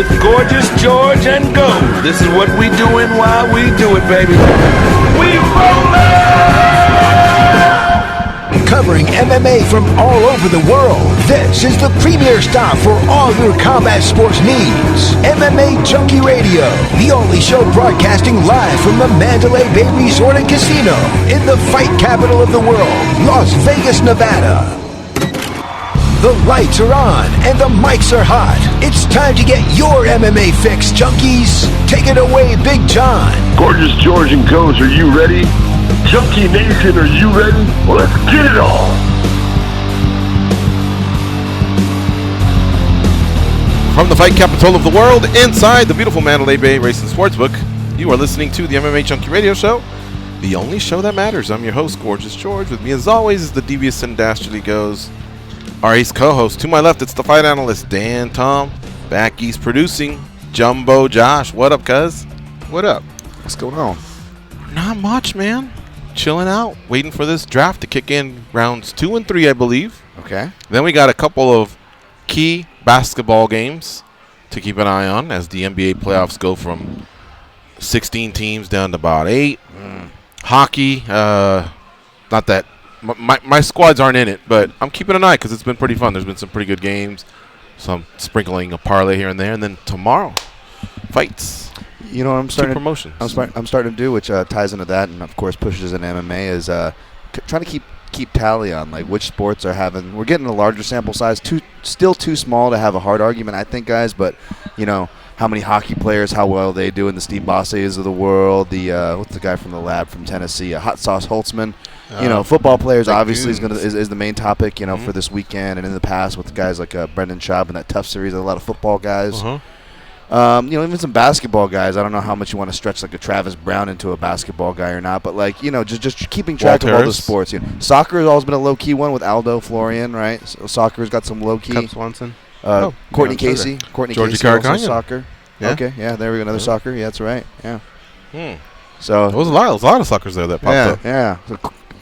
with Gorgeous George and Go. This is what we doing while we do it, baby. We rollin'! Covering MMA from all over the world, this is the premier stop for all your combat sports needs. MMA Junkie Radio, the only show broadcasting live from the Mandalay Bay Resort and Casino in the fight capital of the world, Las Vegas, Nevada. The lights are on and the mics are hot. It's time to get your MMA fix, junkies. Take it away, Big John. Gorgeous George and Goes, are you ready? Junkie Nation, are you ready? Well, let's get it on. From the fight capital of the world, inside the beautiful Mandalay Bay Racing Sportsbook, you are listening to the MMA Junkie Radio Show, the only show that matters. I'm your host, Gorgeous George. With me, as always, is the devious and dastardly Goes, our ace co-host. To my left, it's the fight analyst, Dan Tom. Back east producing, Jumbo Josh. What up, cuz? What up? What's going on? Not much, man. Chilling out, waiting for this draft to kick in rounds 2 and 3, I believe. Okay. Then we got a couple of key basketball games to keep an eye on as the NBA playoffs go from 16 teams down to about 8. Hockey, not that my squads aren't in it, but I'm keeping an eye because it's been pretty fun. There's been some pretty good games, some sprinkling a parlay here and there, and then tomorrow, fights. You know what I'm starting? Promotions. I'm starting to do, which ties into that, and of course pushes in MMA, is trying to keep tally on like which sports are having. We're getting a larger sample size. Still too small to have a hard argument, I think, guys. But you know how many hockey players, how well they do in the Steve Bosses of the world. The what's the guy from the lab from Tennessee, Hot Sauce Holtzman. You know, football players obviously is the main topic. You know, for this weekend and in the past with guys like Brendan Schaub and that Tough series. A lot of football guys. You know, even some basketball guys. I don't know how much you want to stretch like a Travis Brown into a basketball guy or not, but like, you know, just keeping track of all the sports. You know, soccer has always been a low key one with Aldo Florian, right? So soccer's got some low key. Cub Swanson. Courtney Casey. Courtney Georgie Casey also Caracagna. soccer. Yeah. Okay, yeah, there we go. Another soccer. Yeah, that's right. Yeah. So there was a lot of suckers there that popped up. Yeah.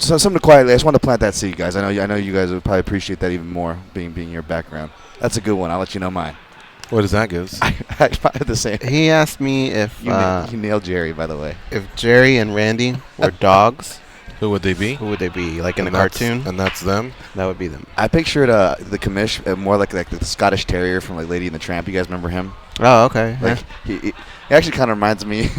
So something to quietly. I just wanted to plant that seed, guys. I know you guys would probably appreciate that even more, being your background. That's a good one. I'll let you know mine. What does that give? I probably the same. He asked me if You nailed Jerry, by the way. if Jerry and Randy were dogs, Who would they be? who would they be? Like in a And that's- cartoon? And that's them. That would be them. I pictured the commish more like the Scottish Terrier from like Lady and the Tramp. You guys remember him? Oh, okay. Like he actually kind of reminds me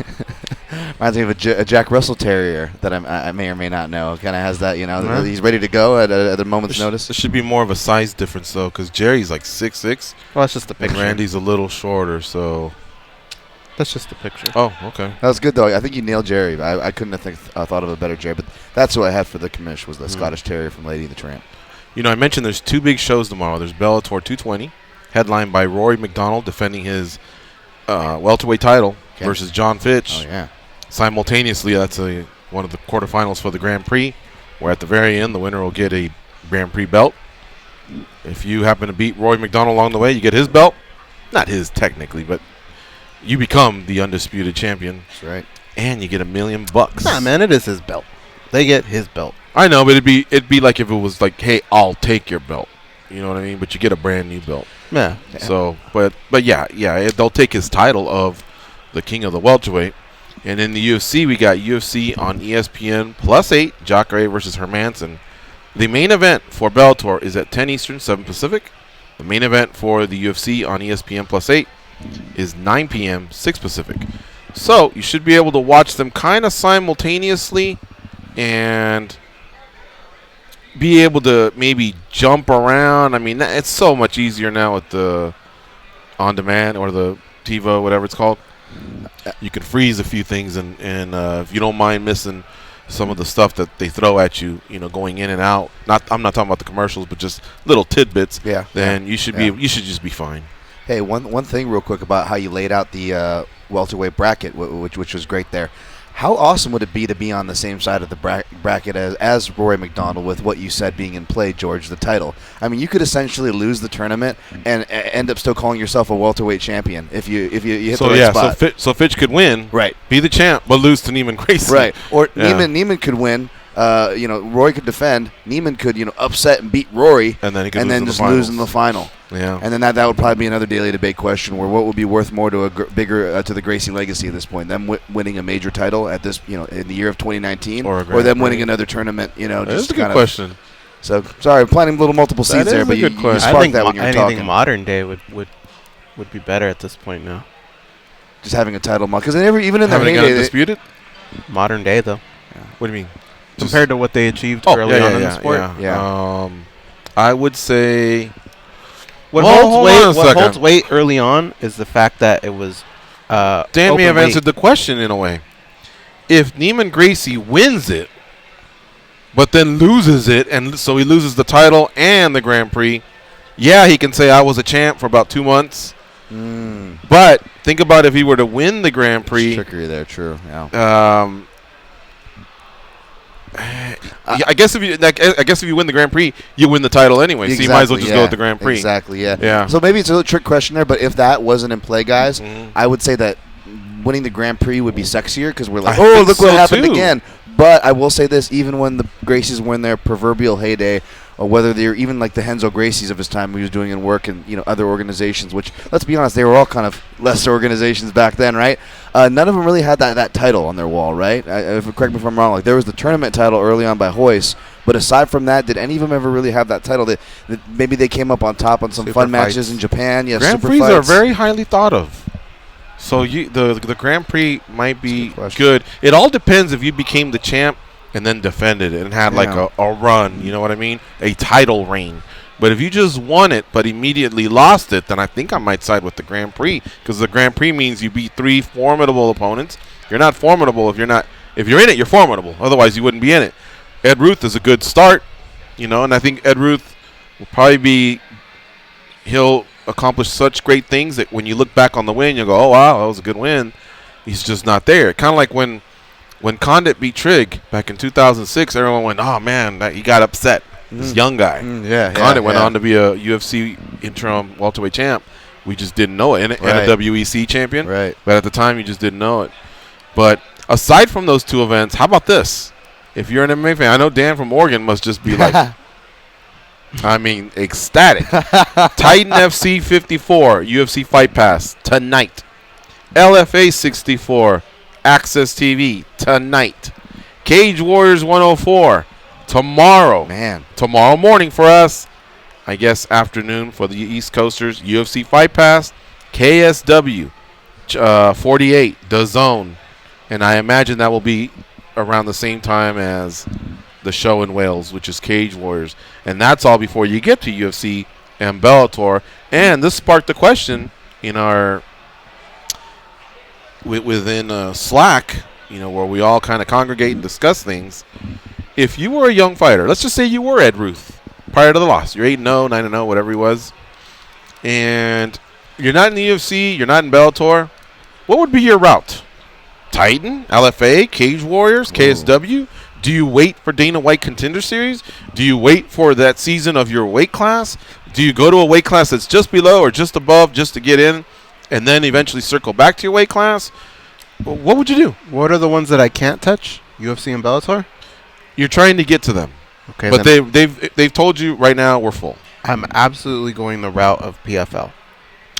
of a Jack Russell Terrier that I may or may not know. Kind of has that, you know, Yeah. he's ready to go at a moment's notice. There should be more of a size difference though, because Jerry's like 6'6", Well, that's just the and picture. Randy's a little shorter. So. That's just the picture. Oh, okay. That was good though. I think you nailed Jerry. I couldn't have thought of a better Jerry, but that's what I had for the commish was the Scottish Terrier from Lady and the Tramp. You know, I mentioned there's 2 big shows tomorrow. There's Bellator 220, headlined by Rory McDonald defending his welterweight title versus John Fitch. Oh yeah. Simultaneously, that's one of the quarterfinals for the Grand Prix, where at the very end, the winner will get a Grand Prix belt. If you happen to beat Rory McDonald along the way, you get his belt. Not his technically, but you become the undisputed champion. That's right. And you get $1 million. Nah, man, it is his belt. They get his belt. I know, but it'd be like if it was like, hey, I'll take your belt. You know what I mean? But you get a brand new belt. Yeah. So, but yeah, they'll take his title of the king of the welterweight. And in the UFC, we got UFC on ESPN +8, Jacare versus Hermanson. The main event for Bellator is at 10 Eastern, 7 Pacific. The main event for the UFC on ESPN +8 is 9 p.m., 6 Pacific. So you should be able to watch them kind of simultaneously and be able to maybe jump around. I mean, it's so much easier now with the on-demand or the TiVo, whatever it's called. You can freeze a few things, and if you don't mind missing some of the stuff that they throw at you, you know, going in and out. I'm not talking about the commercials, but just little tidbits. Yeah. Then you should just be fine. Hey, one thing real quick about how you laid out the welterweight bracket, which was great there. How awesome would it be to be on the same side of the bracket as Rory McDonald with what you said being in play, George, the title? I mean, you could essentially lose the tournament and end up still calling yourself a welterweight champion if you hit the right spot. So Fitch could win, right? Be the champ, but lose to Neiman Gracie, right? Or Neiman could win. Rory could defend. Neiman could, upset and beat Rory, and then he could just lose in the final. Yeah. And then that would probably be another daily debate question, where what would be worth more to to the Gracie legacy at this point? Them winning a major title at this, in the year of 2019, or them winning another tournament? That's a good question. So sorry, planting little multiple seeds there, but you I sparked think that when you were anything talking. modern day would be better at this point now. Just having a title, because they never even in their Having heyday. undisputed. Modern day though, What do you mean? compared to what they achieved Oh, early on in the sport. Yeah. I would say. What Hold on a second. holds weight early on is the fact that it was. Dan may have answered the question in a way. If Neiman Gracie wins it, but then loses it, and so he loses the title and the Grand Prix, yeah, he can say I was a champ for about 2 months. But think about if he were to win the Grand Prix. Trickery there, true. Yeah. I guess if you win the Grand Prix, you win the title anyway. So you might as well just go with the Grand Prix. Exactly. Yeah. Yeah. So maybe it's a little trick question there, but if that wasn't in play, guys, I would say that winning the Grand Prix would be sexier, because we're like, I oh, think look what so, happened too. again. But I will say this: even when the Gracies were in their proverbial heyday, or whether they're even like the Henzo Gracies of his time, he was doing in work and other organizations, which, let's be honest, they were all kind of lesser organizations back then, right? None of them really had that title on their wall, right? Correct me if I'm wrong. Like, there was the tournament title early on by Hoist, but aside from that, did any of them ever really have that title? Maybe they came up on top on some Super fun fights. matches in Japan. Yeah, Grand super Prix are fights. very highly thought of. So the Grand Prix might be That's a good question. good. It all depends if you became the champ and then defended it and had like Yeah. a run. You know what I mean? A title reign. But if you just won it but immediately lost it, then I think I might side with the Grand Prix, because the Grand Prix means you beat 3 formidable opponents. You're not formidable if you're not. If you're in it, you're formidable. Otherwise, you wouldn't be in it. Ed Ruth is a good start, and I think Ed Ruth will probably be. He'll accomplish such great things that when you look back on the win, you'll go, "Oh wow, that was a good win." He's just not there. Kind of like when Condit beat Trigg back in 2006, everyone went, "Oh man, he got upset." This young guy. Condit went on to be a UFC interim welterweight champ. We just didn't know it, and a WEC champion. Right. But at the time, you just didn't know it. But aside from those 2 events, how about this? If you're an MMA fan, I know Dan from Oregon must just be like, ecstatic. Titan FC 54, UFC Fight Pass, tonight. LFA 64, Access TV, tonight. Cage Warriors 104, tomorrow. Man. Tomorrow morning for us. I guess afternoon for the East Coasters. UFC Fight Pass, KSW 48, The Zone. And I imagine that will be around the same time as the show in Wales, which is Cage Warriors. And that's all before you get to UFC and Bellator. And this sparked the question in our within Slack, where we all kind of congregate and discuss things. If you were a young fighter, let's just say you were Ed Ruth prior to the loss. You're 8-0, 9-0, whatever he was. And you're not in the UFC, you're not in Bellator. What would be your route? Titan, LFA, Cage Warriors, KSW? Do you wait for Dana White Contender Series? Do you wait for that season of your weight class? Do you go to a weight class that's just below or just above just to get in and then eventually circle back to your weight class? What would you do? What are the ones that I can't touch? UFC and Bellator? You're trying to get to them. Okay, But then they've told you right now we're full. I'm absolutely going the route of PFL.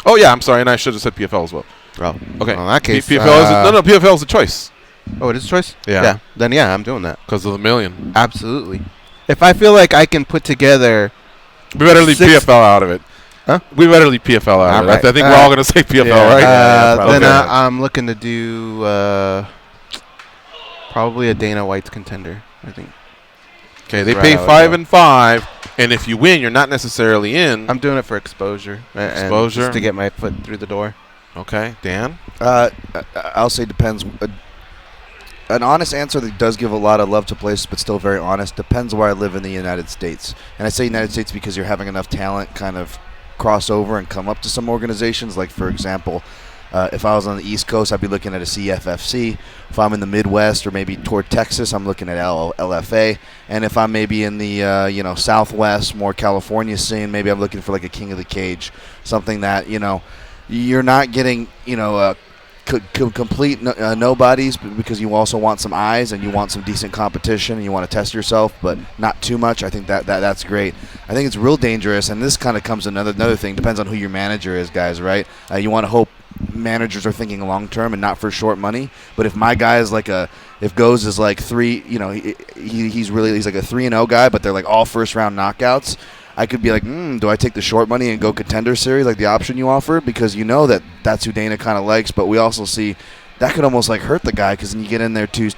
Oh, yeah, I'm sorry, and I should have said PFL as well. Oh, Okay. well, in that case, PFL is a choice Oh, it is a choice? Yeah. Then, yeah, I'm doing that. because of the million. Absolutely. If I feel like I can put together... We better leave 6 PFL out of it. Huh? We better leave PFL out of it. Alright. I think we're all going to say PFL, right? Then Okay. I'm looking to do probably a Dana White's contender, I think. Okay, they Right, pay I would 5 go. and 5, and if you win, you're not necessarily in. I'm doing it for exposure. And Exposure. just to get my foot through the door. Okay, Dan? I'll say depends. An honest answer that does give a lot of love to places, but still very honest, depends where I live in the United States. And I say United States because you're having enough talent kind of cross over and come up to some organizations. Like, for example, if I was on the East Coast, I'd be looking at a CFFC. If I'm in the Midwest or maybe toward Texas, I'm looking at LFA. And if I'm maybe in the Southwest, more California scene, maybe I'm looking for like a King of the Cage, something that you're not getting complete nobodies because you also want some eyes and you want some decent competition and you want to test yourself, but not too much. I think that's great. I think it's real dangerous, and this kind of comes another thing. Depends on who your manager is, guys, right? You want to hope managers are thinking long term and not for short money. But if my guy is if Goes is like 3, he's like a 3-0 guy, but they're like all first round knockouts. I could be like, do I take the short money and go contender series like the option you offered? Because you know that's who Dana kind of likes. But we also see that could almost like hurt the guy because then you get in there too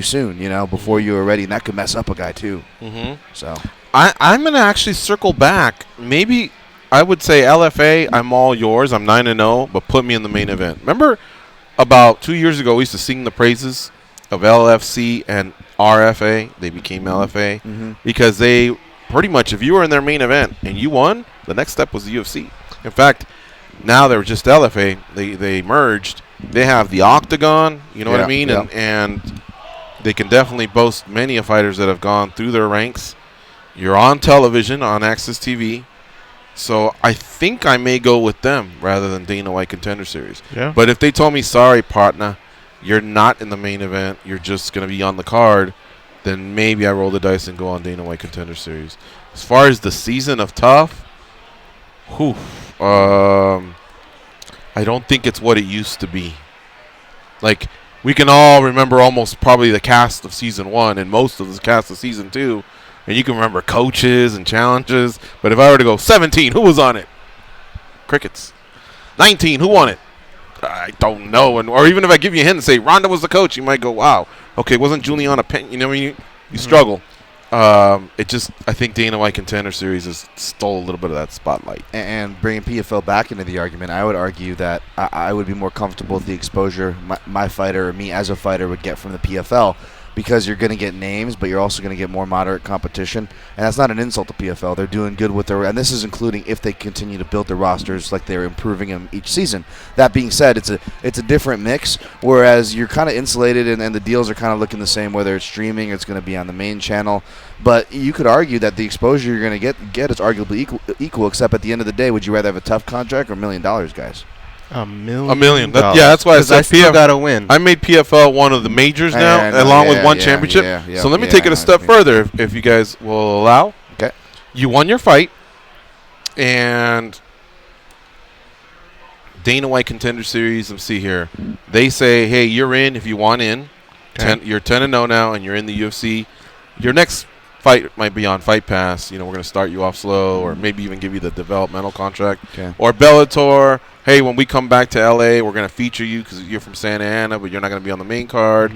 soon, before you were ready, and that could mess up a guy too. Mm-hmm. So I'm going to actually circle back. Maybe I would say LFA, I'm all yours. I'm 9-0, but put me in the main event. Remember about 2 years ago, we used to sing the praises of LFC and RFA. They became LFA because they pretty much, if you were in their main event and you won, the next step was the UFC. In fact, now they're just LFA. They merged. They have the Octagon, you know what I mean? Yeah. And they can definitely boast many fighters that have gone through their ranks. You're on television, on Access TV. So I think I may go with them rather than Dana White Contender Series. Yeah. But if they told me, sorry, partner, you're not in the main event, you're just going to be on the card, then maybe I roll the dice and go on Dana White Contender Series. As far as the season of tough, I don't think it's what it used to be. Like, we can all remember almost probably the cast of season 1 and most of the cast of season 2, and you can remember coaches and challenges. But if I were to go 17, who was on it? Crickets. 19, who won it? I don't know. Or even if I give you a hint and say Ronda was the coach, you might go, wow. Okay, wasn't Juliana Penn? You know, you struggle. I think Dana White Contender Series has stole a little bit of that spotlight. And bringing PFL back into the argument, I would argue that I would be more comfortable with the exposure my fighter or me as a fighter would get from the PFL, because you're going to get names, but you're also going to get more moderate competition. And that's not an insult to PFL. They're doing good with their – and this is including if they continue to build their rosters like they're improving them each season. That being said, it's a different mix, whereas you're kind of insulated and the deals are kind of looking the same, whether it's streaming or it's going to be on the main channel. But you could argue that the exposure you're going to get is arguably equal, except at the end of the day, would you rather have a tough contract or $1 million, guys? $1 million. That's why I said PFL got to win. I made PFL one of the majors now, along with one championship. So let me take it a step further, if you guys will allow. Okay. You won your fight, and Dana White Contender Series. Let's see here. They say, hey, you're in if you want in. Okay. You're 10-0 now, and you're in the UFC. Your next fight might be on Fight Pass. We're going to start you off slow, or maybe even give you the developmental contract. Okay. Or Bellator. Hey, when we come back to LA, we're going to feature you because you're from Santa Ana, but you're not going to be on the main card.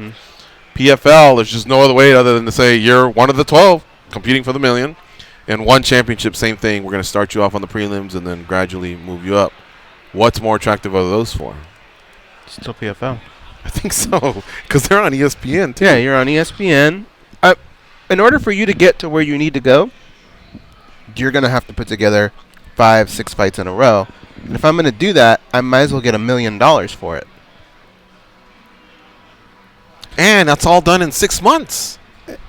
PFL, there's just no other way other than to say you're one of the 12 competing for the $1 million. And one championship, same thing. We're going to start you off on the prelims and then gradually move you up. What's more attractive of those four? Still PFL. I think so, because they're on ESPN, too. Yeah, you're on ESPN. In order for you to get to where you need to go, you're going to have to put together 5-6 fights in a row. And if I'm going to do that, I might as well get $1 million for it. And that's all done in 6 months.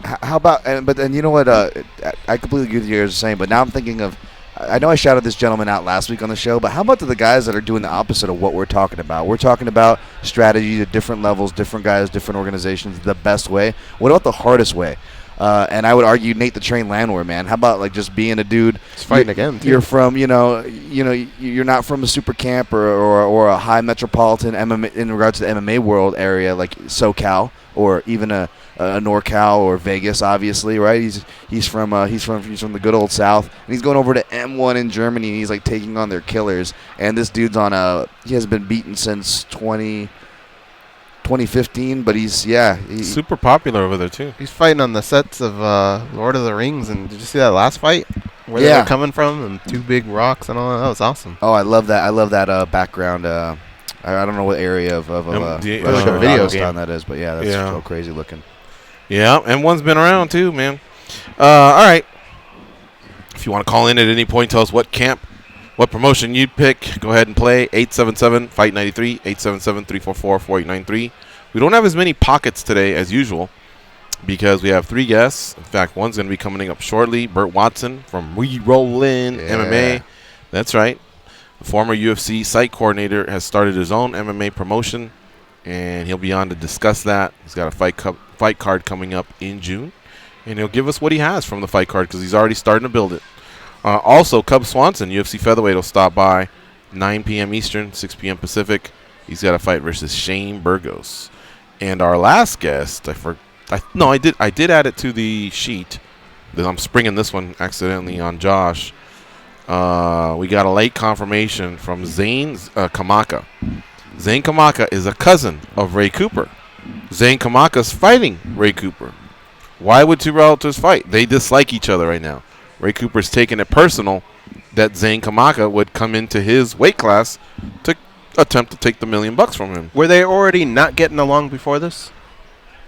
How about? But then you know what? I completely agree with you guys saying. But now I'm thinking of. I know I shouted this gentleman out last week on the show, but how about the guys that are doing the opposite of what we're talking about? We're talking about strategy at different levels, different guys, different organizations, the best way. What about the hardest way? And I would argue Nate the Train Landwehr, man. How about like just being a dude? It's fighting again. Too. You're from, you're not from a super camp or a high metropolitan MMA in regards to the MMA world area like SoCal or even a NorCal or Vegas, obviously, right? He's from the good old South, and he's going over to M1 in Germany, and he's like taking on their killers. And this dude's he hasn't been beaten since 2015, but he's super popular over there too. He's fighting on the sets of Lord of the Rings, and did you see that last fight? Where they were coming from, and 2 big rocks and all that. That was awesome. Oh, I love that. I love that background. I don't know what area of video game that is, but that's so crazy looking. Yeah, and one's been around too, man. All right. If you want to call in at any point, tell us what camp, what promotion you'd pick. Go ahead and play 877-FIGHT-93, 877-344-4893. We don't have as many pockets today as usual because we have 3 guests. In fact, one's going to be coming up shortly. Bert Watson from We Rollin' MMA. That's right. The former UFC site coordinator has started his own MMA promotion and he'll be on to discuss that. He's got a fight card coming up in June, and he'll give us what he has from the fight card because he's already starting to build it. Also, Cub Swanson, UFC featherweight, will stop by 9 p.m. Eastern, 6 p.m. Pacific. He's got a fight versus Shane Burgos. And our last guest, I did add it to the sheet. I'm springing this one accidentally on Josh. We got a late confirmation from Zane Kamaka. Zane Kamaka is a cousin of Ray Cooper. Zane Kamaka's fighting Ray Cooper. Why would two relatives fight? They dislike each other right now. Ray Cooper's taking it personal that Zane Kamaka would come into his weight class to attempt to take the $1 million from him. Were they already not getting along before this?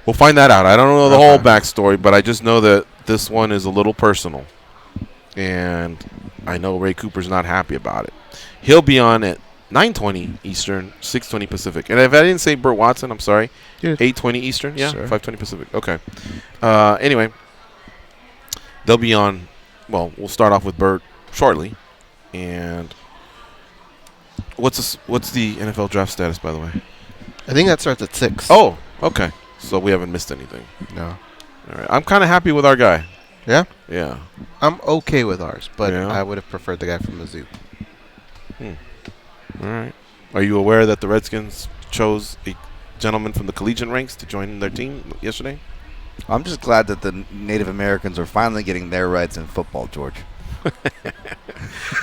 We'll find that out. I don't know the whole backstory, but I just know that this one is a little personal. And I know Ray Cooper's not happy about it. He'll be on at 9:20 Eastern, 6:20 Pacific. And if I didn't say Bert Watson, I'm sorry. Yeah. 8:20 Eastern? Yeah, sure. 5:20 Pacific. Okay. Anyway, they'll be on. Well, we'll start off with Bert shortly. And what's the NFL draft status, by the way? I think that starts at 6. Oh, okay. So we haven't missed anything. No. All right. I'm kind of happy with our guy. Yeah? Yeah. I'm okay with ours, but Yeah. I would have preferred the guy from the zoo. All right. Are you aware that the Redskins chose a gentleman from the collegiate ranks to join their team yesterday? I'm just glad that the Native Americans are finally getting their rights in football, George.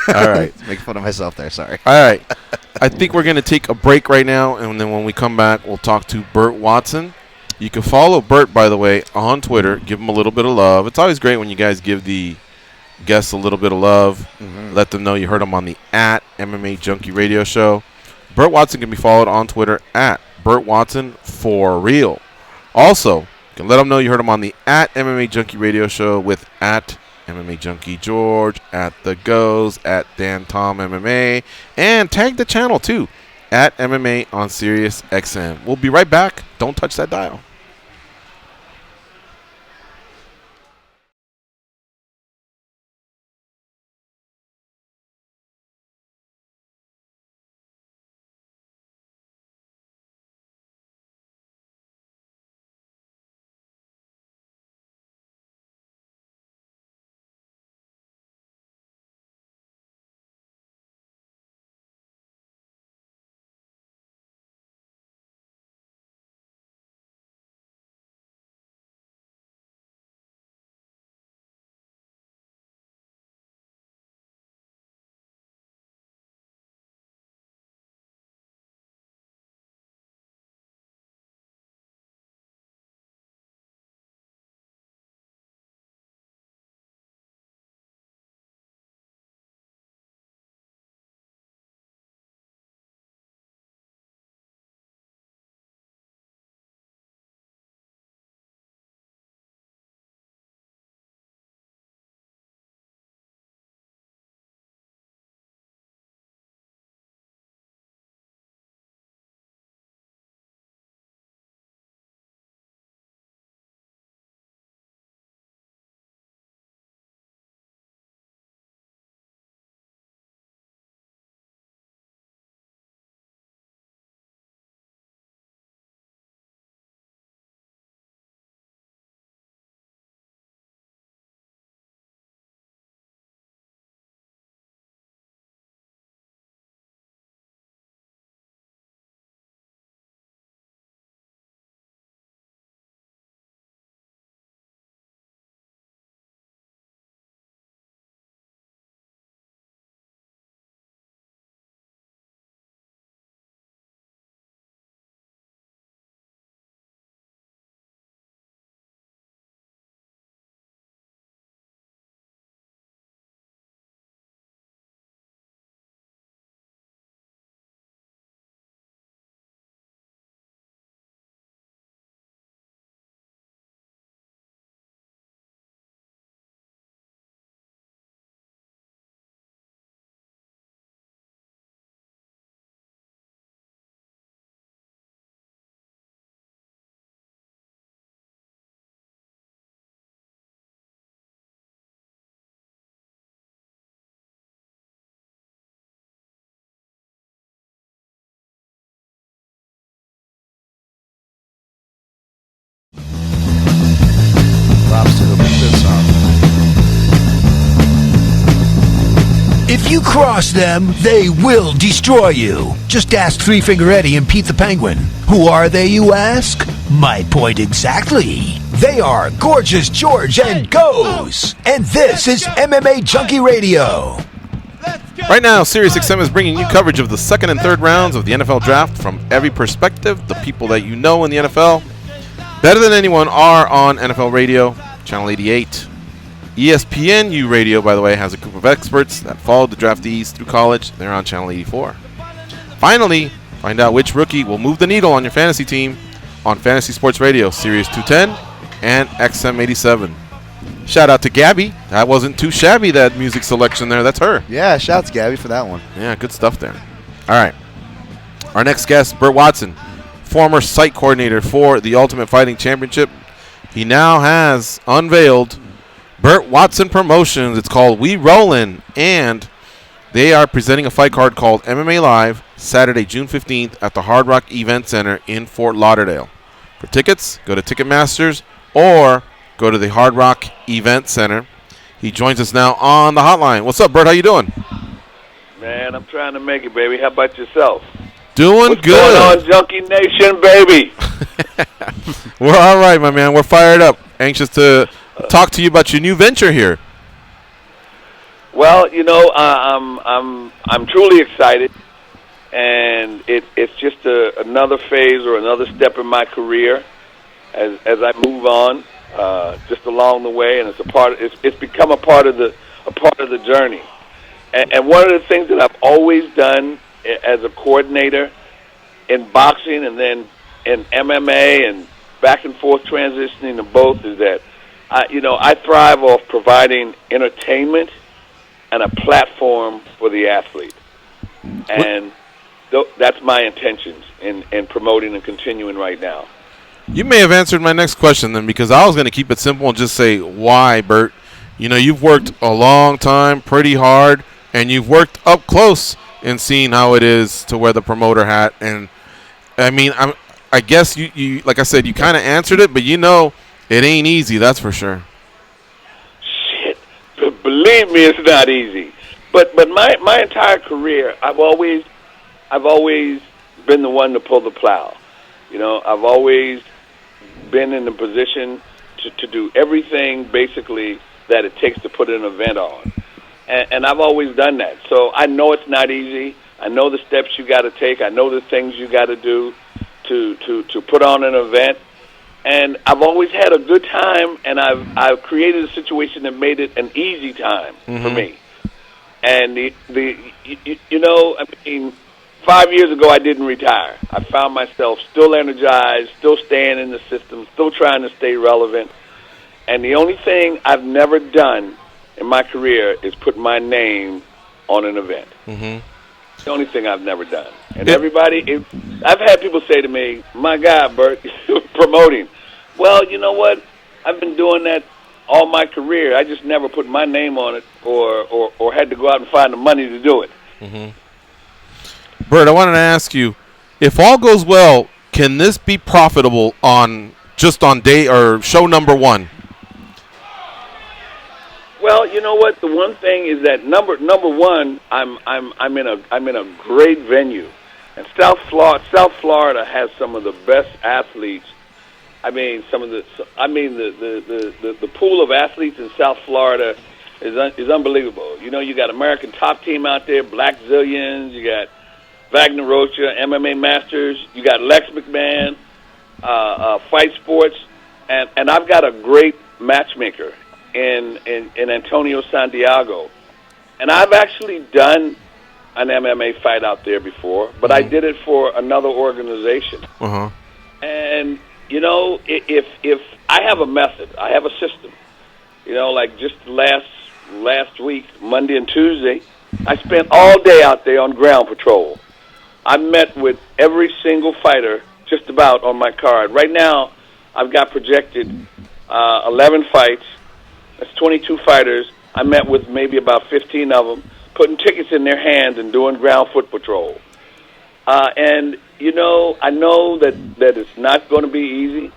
All right. Make fun of myself there, sorry. All right. I think we're going to take a break right now, and then when we come back, we'll talk to Bert Watson. You can follow Bert, by the way, on Twitter. Give him a little bit of love. It's always great when you guys give the guests a little bit of love. Mm-hmm. Let them know you heard them on the @MMA Junkie Radio Show. Bert Watson can be followed on Twitter @Bert Watson for real. Also, you can let them know you heard them on the @MMA Junkie Radio Show with @MMA Junkie George, @The Goes, @Dan Tom MMA, and tag the channel too @MMA on Sirius XM. We'll be right back. Don't touch that dial. If you cross them, they will destroy you. Just ask Three Finger Eddie and Pete the Penguin. Who are they, you ask? My point exactly. They are Gorgeous George and Goes. And this is MMA Junkie Radio. Right now, SiriusXM is bringing you coverage of the second and third rounds of the NFL Draft from every perspective. The people that you know in the NFL, better than anyone, are on NFL Radio, Channel 88. ESPNU Radio, by the way, has a group of experts that followed the draftees through college. They're on Channel 84. Finally, find out which rookie will move the needle on your fantasy team on Fantasy Sports Radio, Sirius 210 and XM 87. Shout out to Gabby. That wasn't too shabby, that music selection there. That's her. Yeah, shouts Gabby for that one. Yeah, good stuff there. All right. Our next guest, Bert Watson, former site coordinator for the Ultimate Fighting Championship. He now has unveiled Bert Watson Promotions. It's called We Rollin', and they are presenting a fight card called MMA Live Saturday, June 15th at the Hard Rock Event Center in Fort Lauderdale. For tickets, go to Ticketmasters or go to the Hard Rock Event Center. He joins us now on the hotline. What's up, Bert? How you doing? Man, I'm trying to make it, baby. How about yourself? Doing What's good. going on, Junkie Nation, baby? We're all right, my man. We're fired up. Anxious to talk to you about your new venture here. Well, you know, I'm truly excited, and it's just another phase or another step in my career as I move on, just along the way, and it's become a part of the journey. And one of the things that I've always done as a coordinator in boxing and then in MMA and back and forth transitioning to both is that I thrive off providing entertainment and a platform for the athlete. And that's my intentions in promoting and continuing right now. You may have answered my next question then, because I was going to keep it simple and just say, why, Bert? You know, you've worked a long time, pretty hard, and you've worked up close in seeing how it is to wear the promoter hat. And, I mean, I guess you like I said, you kind of answered it, but you know it ain't easy, that's for sure. Shit. Believe me, it's not easy. But my entire career, I've always been the one to pull the plow. You know, I've always been in the position to do everything basically that it takes to put an event on. And I've always done that. So I know it's not easy. I know the steps you got to take. I know the things you got to do to put on an event. And I've always had a good time, and I've created a situation that made it an easy time for me. And you know, I mean, 5 years ago I didn't retire. I found myself still energized, still staying in the system, still trying to stay relevant. And the only thing I've never done in my career is put my name on an event. The only thing I've never done. And I've had people say to me, my God, Bert, promoting. Well, you know what? I've been doing that all my career. I just never put my name on it or had to go out and find the money to do it. Bert, I wanted to ask you, if all goes well, can this be profitable on day or show number one? Well, you know what? The one thing is that number one, I'm in a great venue, and South Florida has some of the best athletes. I mean, the pool of athletes in South Florida is unbelievable. You know, you got American Top Team out there, Black Zillions, you got Wagner Rocha, MMA Masters, you got Lex McMahon, Fight Sports, and I've got a great matchmaker in Antonio Santiago. And I've actually done an MMA fight out there before, but I did it for another organization. And, you know, if I have a method, I have a system. You know, like just last week, Monday and Tuesday, I spent all day out there on ground patrol. I met with every single fighter just about on my card. Right now, I've got projected 11 fights. That's 22 fighters. I met with maybe about 15 of them, putting tickets in their hands and doing ground foot patrol. And, you know, I know that it's not going to be easy,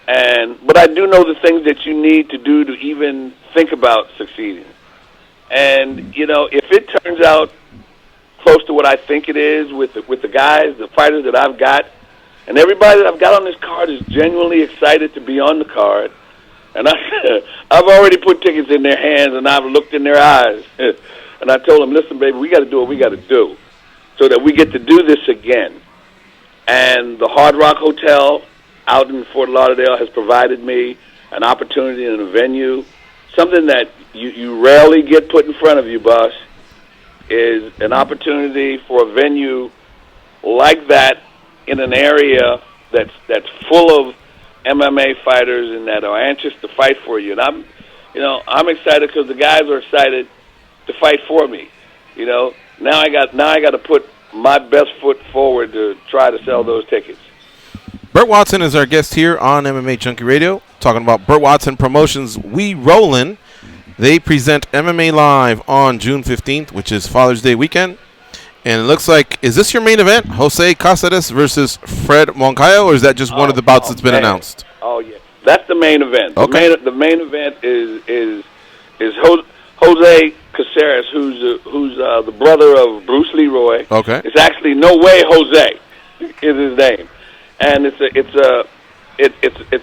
but I do know the things that you need to do to even think about succeeding. And, you know, if it turns out close to what I think it is with the guys, the fighters that I've got, and everybody that I've got on this card is genuinely excited to be on the card. And I've already put tickets in their hands, and I've looked in their eyes. And I told them, listen, baby, we got to do what we got to do so that we get to do this again. And the Hard Rock Hotel out in Fort Lauderdale has provided me an opportunity in a venue, something that you rarely get put in front of you, boss, is an opportunity for a venue like that in an area that's full of MMA fighters and that are anxious to fight for you. And I'm excited because the guys are excited to fight for me. You know, now I got to put my best foot forward to try to sell those tickets. Bert Watson is our guest here on MMA Junkie Radio, talking about Bert Watson Promotions. We Rollin'. They present MMA Live on June 15th, which is Father's Day weekend. And it looks like, is this your main event, Jose Casares versus Fred Moncayo, or is that just one of the bouts that's been announced? Oh, yeah. That's the main event. Okay. The main event is Jose Casares, who's the brother of Bruce Leroy. Okay. It's actually No Way Jose is his name. And it's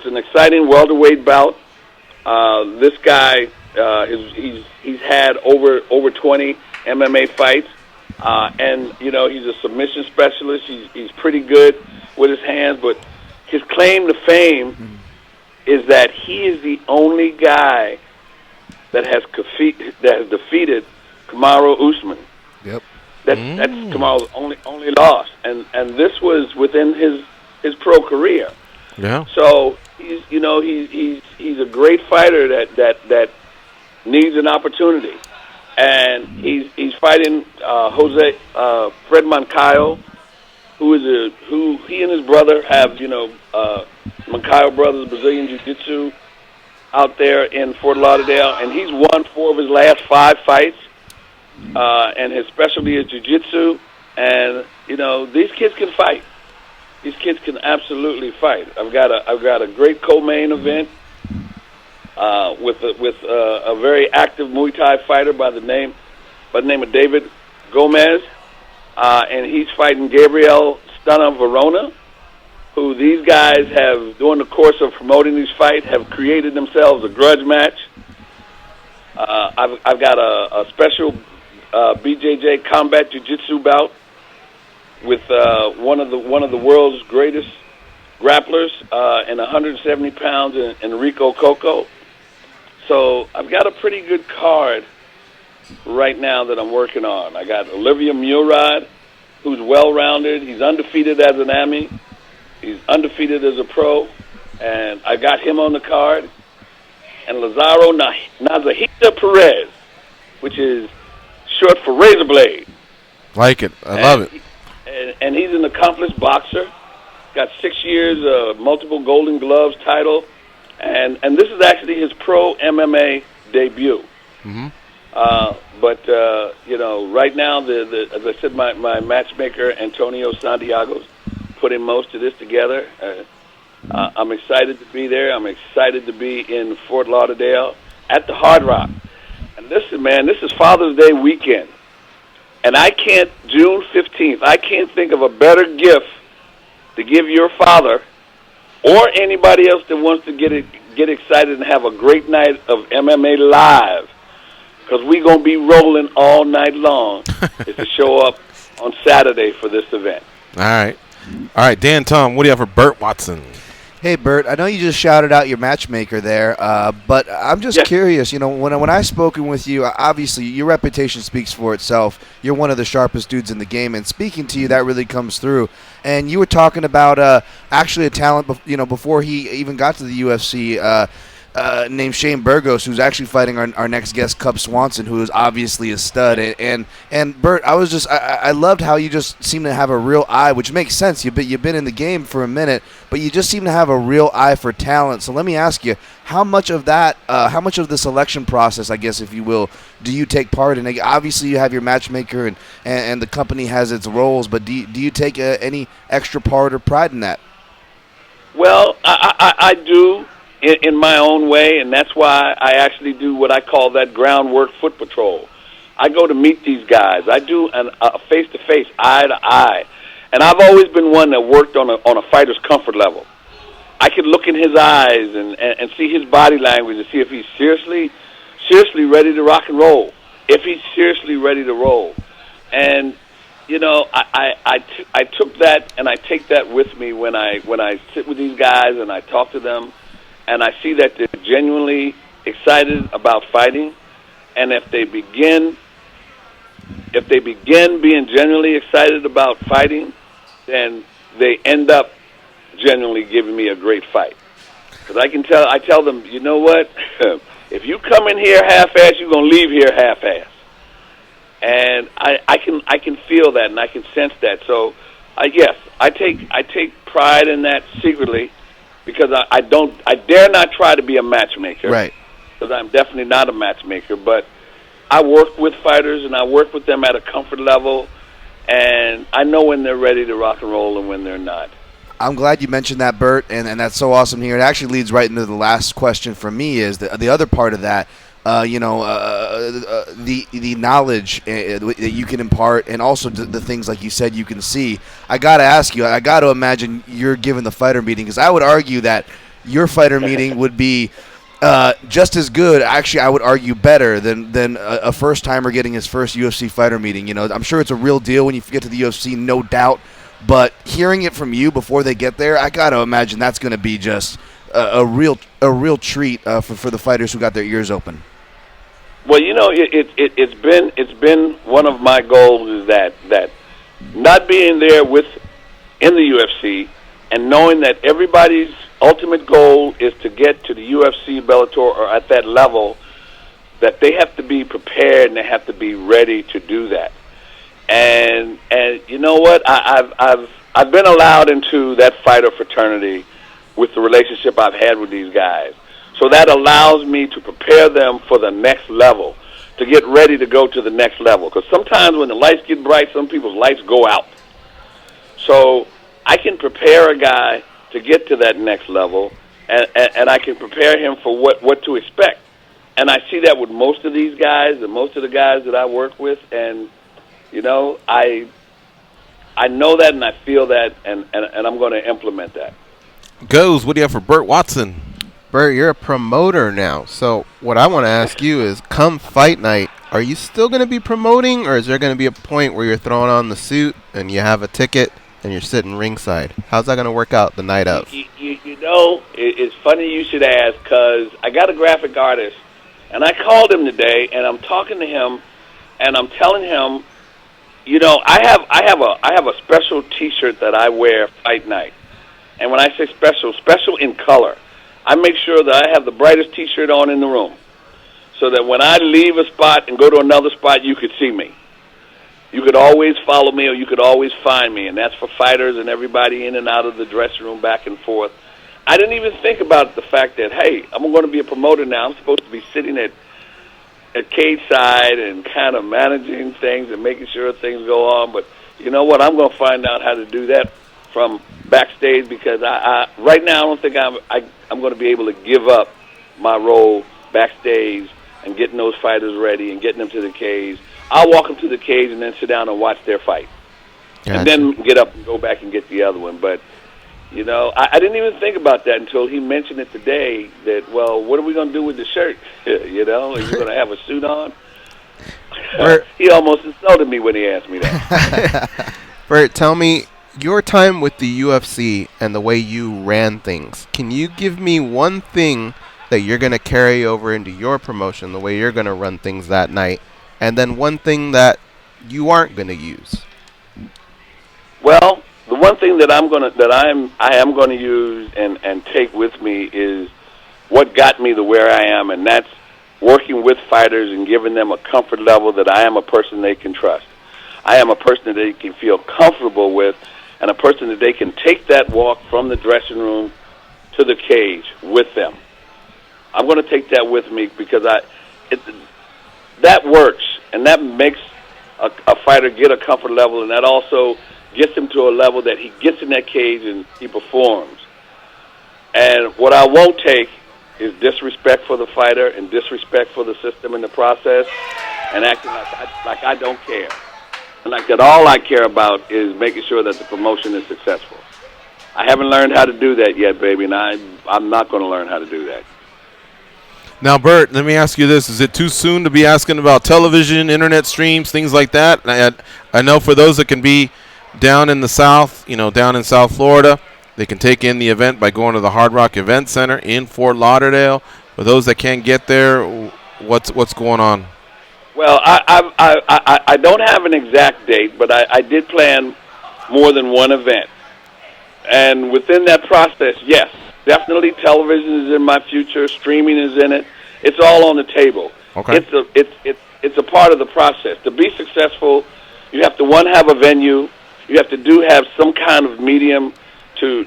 an exciting welterweight bout. This guy he's had over 20 MMA fights, and you know he's a submission specialist. He's pretty good with his hands, but his claim to fame is that he is the only guy that has defeated Kamaru Usman. Yep. That's Kamaru's only loss, and this was within his pro career. Yeah. So he's a great fighter that needs an opportunity, and he's fighting Fred Moncayo, who he and his brother have Moncayo Brothers Brazilian Jiu-Jitsu out there in Fort Lauderdale, and he's won 4 of his last 5 fights, and his specialty is Jiu-Jitsu, and these kids can fight. These kids can absolutely fight. I've got a great co-main event with a very active Muay Thai fighter by the name of David Gomez, and he's fighting Gabriel Stunna Verona, who these guys have, during the course of promoting these fights, have created themselves a grudge match. I've got a special BJJ combat jiu-jitsu bout with one of the world's greatest grapplers and 170 pounds, Enrico Coco. So I've got a pretty good card right now that I'm working on. I got Olivia Murad, who's well-rounded. He's undefeated as an Ami. He's undefeated as a pro, and I got him on the card. And Lazaro Nazahita Perez, which is short for Razor Blade. Like it. I love it. And he's an accomplished boxer. Got 6 years, multiple Golden Gloves title, and this is actually his pro MMA debut. Mm-hmm. But right now, as I said, my matchmaker Antonio Santiago's putting most of this together. I'm excited to be there. I'm excited to be in Fort Lauderdale at the Hard Rock. And listen, man, this is Father's Day weekend. And June 15th, I can't think of a better gift to give your father or anybody else that wants to get excited and have a great night of MMA Live, because we're going to be rolling all night long, is to show up on Saturday for this event. All right, Dan, Tom, what do you have for Bert Watson? Hey, Bert, I know you just shouted out your matchmaker there, but I'm just curious. When I've spoken with you, obviously your reputation speaks for itself. You're one of the sharpest dudes in the game, and speaking to you, that really comes through. And you were talking about actually a talent, before he even got to the UFC, named Shane Burgos, who's actually fighting our next guest, Cub Swanson, who is obviously a stud. And Bert, I loved how you just seem to have a real eye, which makes sense. You've been in the game for a minute, but you just seem to have a real eye for talent. So let me ask you, how much of the selection process, I guess, if you will, do you take part in? Obviously, you have your matchmaker, and the company has its roles, but do you take any extra part or pride in that? Well, I do. in my own way, and that's why I actually do what I call that groundwork foot patrol. I go to meet these guys. I do a face-to-face, eye-to-eye. And I've always been one that worked on a fighter's comfort level. I could look in his eyes and see his body language and see if he's seriously ready to rock and roll, if he's seriously ready to roll. And, you know, I took that and I take that with me when I sit with these guys and I talk to them, and I see that they're genuinely excited about fighting. And if they begin being genuinely excited about fighting, then they end up genuinely giving me a great fight. Because I tell them, you know what? If you come in here half-ass, you're gonna leave here half-ass. And I can feel that and I can sense that. So yes, I take pride in that secretly, because I dare not try to be a matchmaker. Right. Because I'm definitely not a matchmaker, but I work with fighters and I work with them at a comfort level, and I know when they're ready to rock and roll and when they're not. I'm glad you mentioned that, Bert, and that's so awesome here. It actually leads right into the last question for me, is the other part of that, the knowledge that you can impart, and also the things, like you said, you can see. I got to ask you, I got to imagine you're giving the fighter meeting, because I would argue that your fighter meeting would be just as good, actually, I would argue better than a first-timer getting his first UFC fighter meeting. You know, I'm sure it's a real deal when you get to the UFC, no doubt. But hearing it from you before they get there, I got to imagine that's going to be just a real treat for the fighters who got their ears open. Well, you know, it's been one of my goals, is that not being there in the UFC and knowing that everybody's ultimate goal is to get to the UFC, Bellator, or at that level, that they have to be prepared and they have to be ready to do that. And you know what? I've been allowed into that fighter fraternity with the relationship I've had with these guys. So that allows me to prepare them for the next level, to get ready to go to the next level. Because sometimes when the lights get bright, some people's lights go out. So I can prepare a guy to get to that next level, and I can prepare him for what to expect. And I see that with most of these guys and most of the guys that I work with, and, you know, I know that and I feel that, and I'm going to implement that. Goes, what do you have for Bert Watson? Bert, you're a promoter now, so what I want to ask you is, come fight night, are you still going to be promoting, or is there going to be a point where you're throwing on the suit and you have a ticket and you're sitting ringside? How's that going to work out the night of? You know, it's funny you should ask, because I got a graphic artist, and I called him today, and I'm talking to him, and I'm telling him, you know, I have a special T-shirt that I wear fight night, and when I say special in color, I make sure that I have the brightest T-shirt on in the room, so that when I leave a spot and go to another spot, you could see me. You could always follow me, or you could always find me, and that's for fighters and everybody in and out of the dressing room, back and forth. I didn't even think about the fact that, hey, I'm going to be a promoter now. I'm supposed to be sitting at cage side and kind of managing things and making sure things go on. But you know what? I'm going to find out how to do that from backstage, because I right now I don't think I'm going to be able to give up my role backstage and getting those fighters ready and getting them to the cage. I'll walk them to the cage and then sit down and watch their fight. Gotcha. And then get up and go back and get the other one. But, you know, I didn't even think about that until he mentioned it today, that, well, what are we going to do with the shirt? You know, are you going to have a suit on? He almost insulted me when he asked me that. Bert, tell me, your time with the UFC and the way you ran things, can you give me one thing that you're going to carry over into your promotion, the way you're going to run things that night, and then one thing that you aren't going to use? Well, the one thing that I am going to use and take with me is what got me to where I am, and that's working with fighters and giving them a comfort level that I am a person they can trust. I am a person that they can feel comfortable with, and a person that they can take that walk from the dressing room to the cage with them. I'm going to take that with me, because that works, and that makes a fighter get a comfort level, and that also gets him to a level that he gets in that cage and he performs. And what I won't take is disrespect for the fighter and disrespect for the system and the process, and acting like I don't care. And like that, all I care about is making sure that the promotion is successful. I haven't learned how to do that yet, baby, and I'm not going to learn how to do that. Now, Bert, let me ask you this. Is it too soon to be asking about television, internet streams, things like that? I know for those that can be down in the South, down in South Florida, they can take in the event by going to the Hard Rock Event Center in Fort Lauderdale. For those that can't get there, what's going on? Well, I don't have an exact date, but I did plan more than one event. And within that process, yes, definitely television is in my future. Streaming is in it. It's all on the table. Okay. It's a part of the process. To be successful, you have to, one, have a venue. You have to have some kind of medium to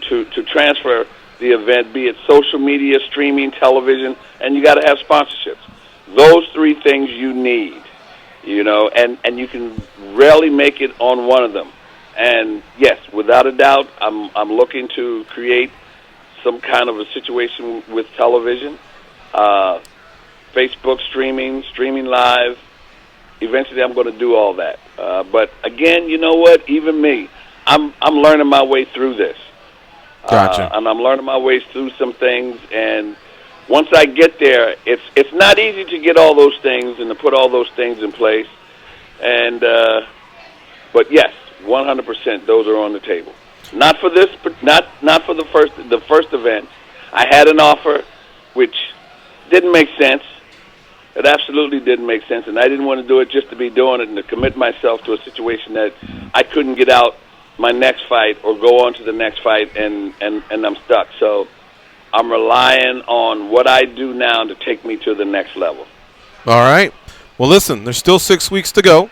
transfer the event, be it social media, streaming, television, and you got to have sponsorships. Those three things you need, and you can rarely make it on one of them. And yes, without a doubt, I'm looking to create some kind of a situation with television, Facebook streaming live. Eventually, I'm going to do all that. But again, you know what? Even me, I'm learning my way through this. Gotcha. And I'm learning my way through some things. And once I get there, it's not easy to get all those things and to put all those things in place. And but yes, 100%, those are on the table. Not for this, but not for the first event. I had an offer, which didn't make sense. It absolutely didn't make sense, and I didn't want to do it just to be doing it and to commit myself to a situation that I couldn't get out my next fight or go on to the next fight, and I'm stuck. So I'm relying on what I do now to take me to the next level. All right. Well, listen, there's still 6 weeks to go.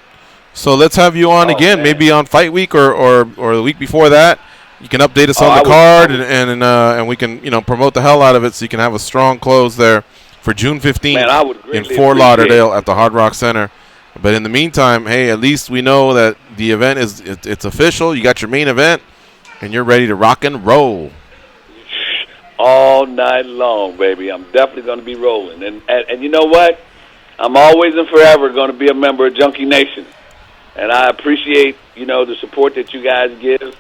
So let's have you on again, man. maybe on Fight Week or the week before that. You can update us on the card, and we can promote the hell out of it so you can have a strong close there for June 15th in Fort Lauderdale at the Hard Rock Center. But in the meantime, hey, at least we know that the event it's official. You got your main event, and you're ready to rock and roll. All night long, baby. I'm definitely going to be rolling. And you know what? I'm always and forever going to be a member of Junkie Nation. And I appreciate, the support that you guys give.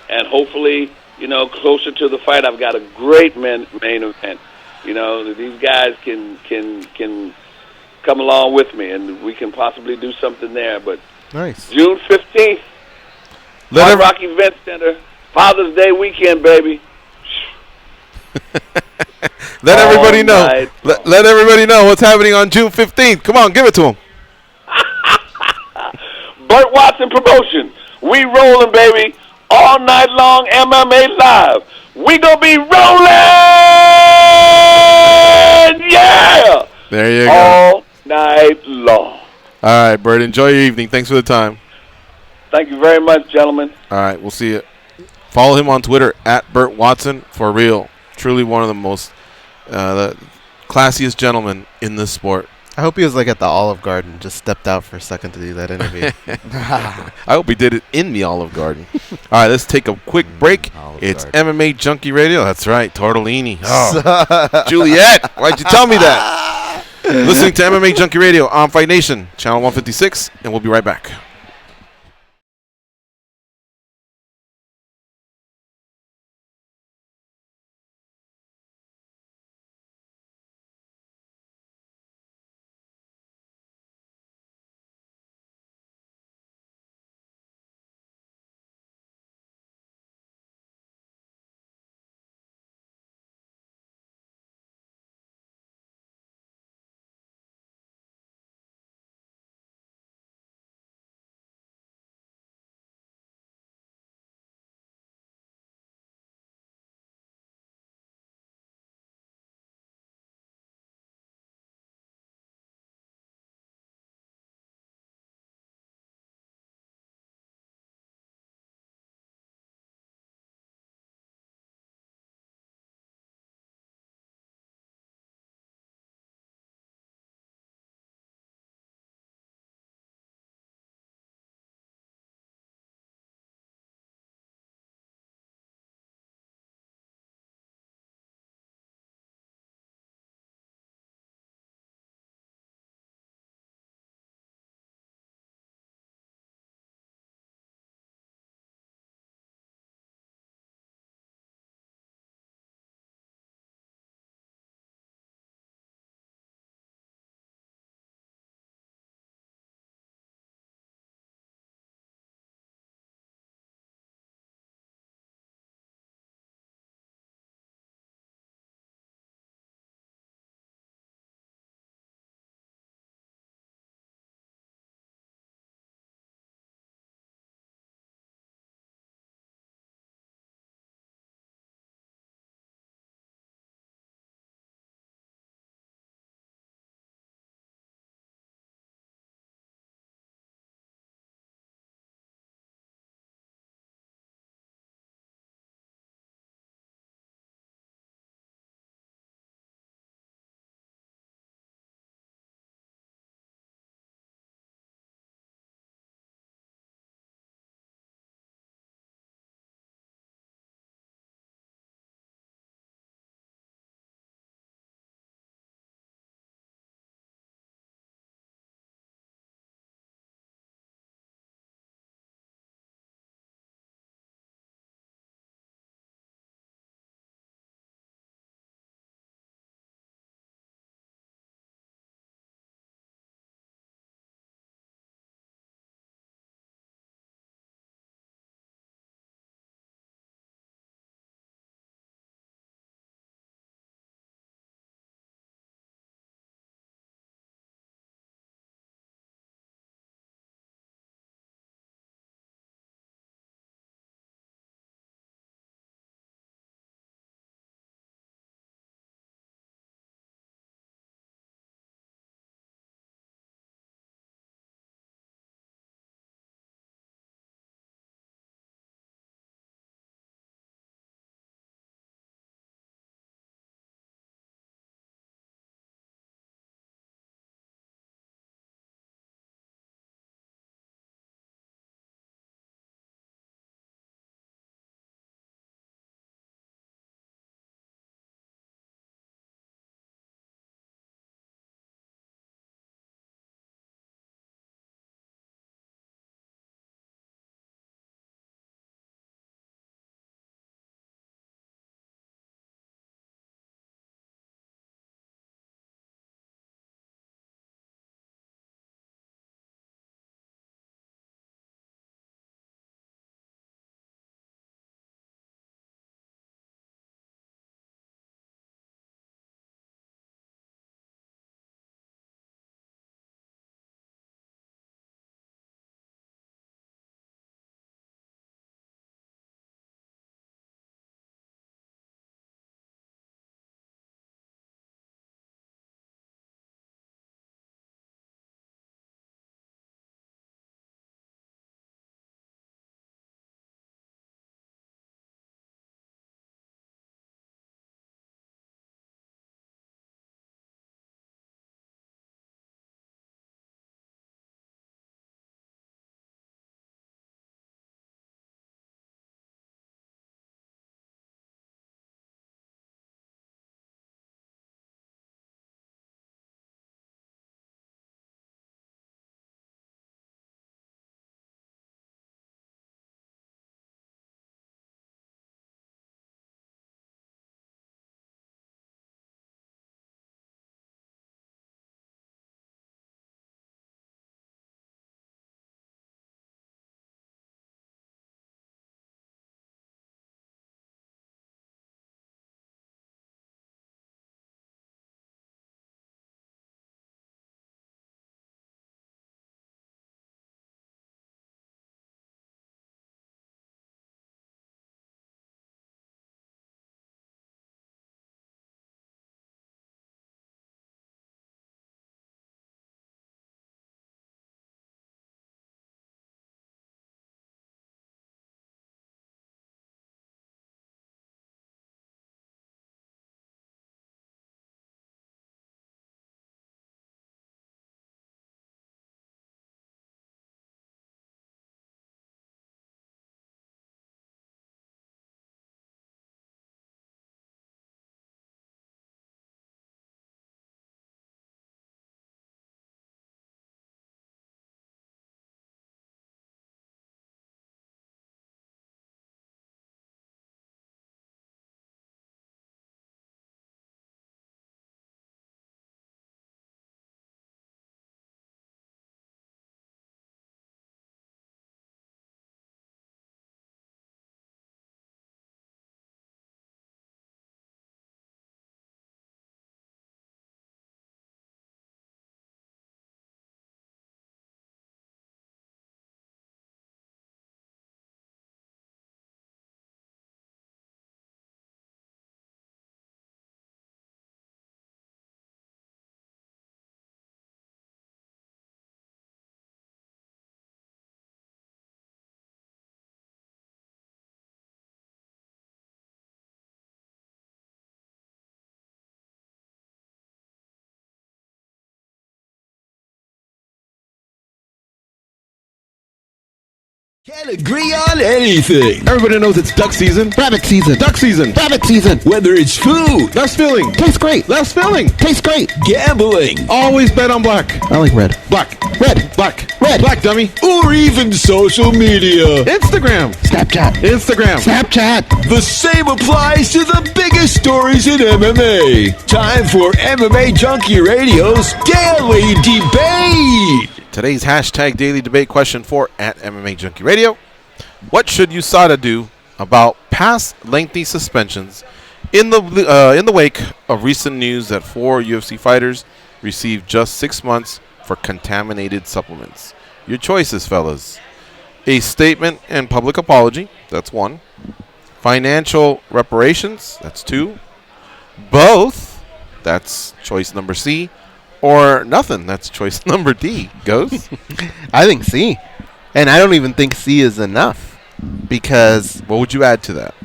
And hopefully, closer to the fight, I've got a great main event. These guys can come along with me, and we can possibly do something there. But nice. June 15th, Hard Rock Event Center, Father's Day weekend, baby. Let everybody know. Let everybody know what's happening on June 15th. Come on, give it to them. Bert Watson Promotion. We rolling, baby. All night long, MMA live. We gonna be rolling! Yeah! There you go. All night long. All right, Bert. Enjoy your evening. Thanks for the time. Thank you very much, gentlemen. All right, we'll see you. Follow him on Twitter at Bert Watson. For real. Truly one of the most the classiest gentlemen in this sport. I hope he was at the Olive Garden, just stepped out for a second to do that interview. I hope he did it in the Olive Garden. All right, let's take a quick break. It's MMA Junkie Radio. That's right, Tortellini. Oh. Juliet, why'd you tell me that? Listening to MMA Junkie Radio on Fight Nation, channel 156, and we'll be right back. Can't agree on anything. Everybody knows it's duck season. Rabbit season. Duck season. Rabbit season. Whether it's food, Less filling. Tastes great. Less filling. Tastes great. gambling, Always bet on black. I like red. Black. Red. Black. Red. Black, dummy. or even social media, Instagram. Snapchat. Instagram. Snapchat. the same applies to the biggest stories in MMA. Time for MMA Junkie Radio's Daily Debate. Today's hashtag daily debate question for at MMA Junkie Radio. What should USADA do about past lengthy suspensions in the wake of recent news that 4 UFC fighters received just 6 months for contaminated supplements? Your choices, fellas. A statement and public apology, that's 1. Financial reparations, that's 2. Both, that's choice number C. Or nothing, that's choice number D. Goes? I think C. And I don't even think C is enough. Because What would you add to that?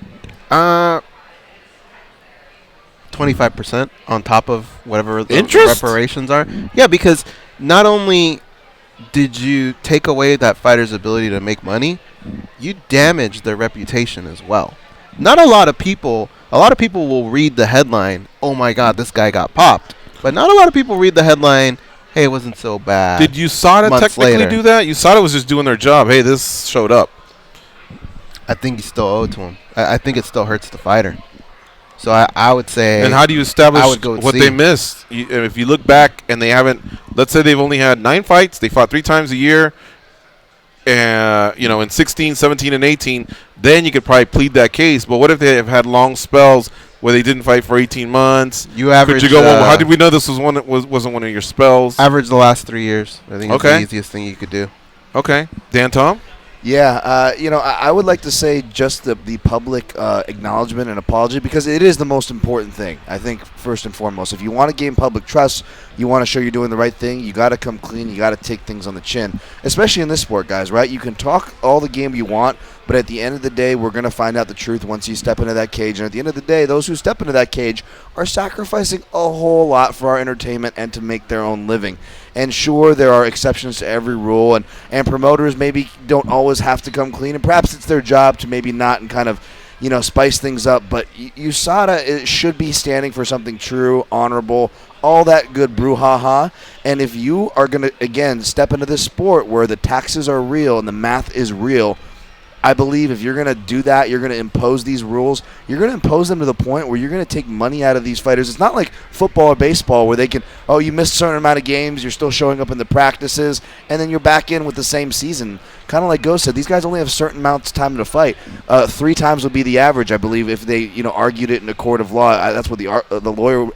25% on top of whatever the Interest? reparations are. Yeah, because not only did you take away that fighter's ability to make money, you damaged their reputation as well. Not a lot of people will read the headline, "Oh my God, this guy got popped." But not a lot of people read the headline, "Hey, it wasn't so bad." Did USADA months technically later. do that? USADA was just doing their job. Hey, this showed up. I think you still owe it to him. I think it still hurts the fighter. So I would say. And how do you establish I would go with what C. they missed? If you look back and they haven't, let's say they've only had 9 fights, they fought 3 times a year, in 16, 17, and 18, then you could probably plead that case. But what if they have had long spells where they didn't fight for 18 months? You average. Could you go, well, how did we know this was wasn't one of your spells? Average the last 3 years. I think it's Okay. the easiest thing you could do. Okay. Dan Tom? Yeah, I would like to say just the public acknowledgement and apology, because it is the most important thing. I think first and foremost, if you want to gain public trust, you want to show you're doing the right thing, you got to come clean, you got to take things on the chin, especially in this sport, guys, right? You can talk all the game you want, but at the end of the day, we're going to find out the truth once you step into that cage. And at the end of the day, those who step into that cage are sacrificing a whole lot for our entertainment and to make their own living. And sure, there are exceptions to every rule, and promoters maybe don't always have to come clean, and perhaps it's their job to maybe not and kind of, spice things up. But USADA should be standing for something true, honorable, all that good brouhaha. And if you are going to, again, step into this sport where the taxes are real and the math is real, I believe if you're going to do that, you're going to impose these rules, you're going to impose them to the point where you're going to take money out of these fighters. It's not like football or baseball where they can, you missed a certain amount of games, you're still showing up in the practices, and then you're back in with the same season. Kind of like Ghost said, these guys only have certain amounts of time to fight. 3 times would be the average, I believe, if they argued it in a court of law. That's what the lawyer,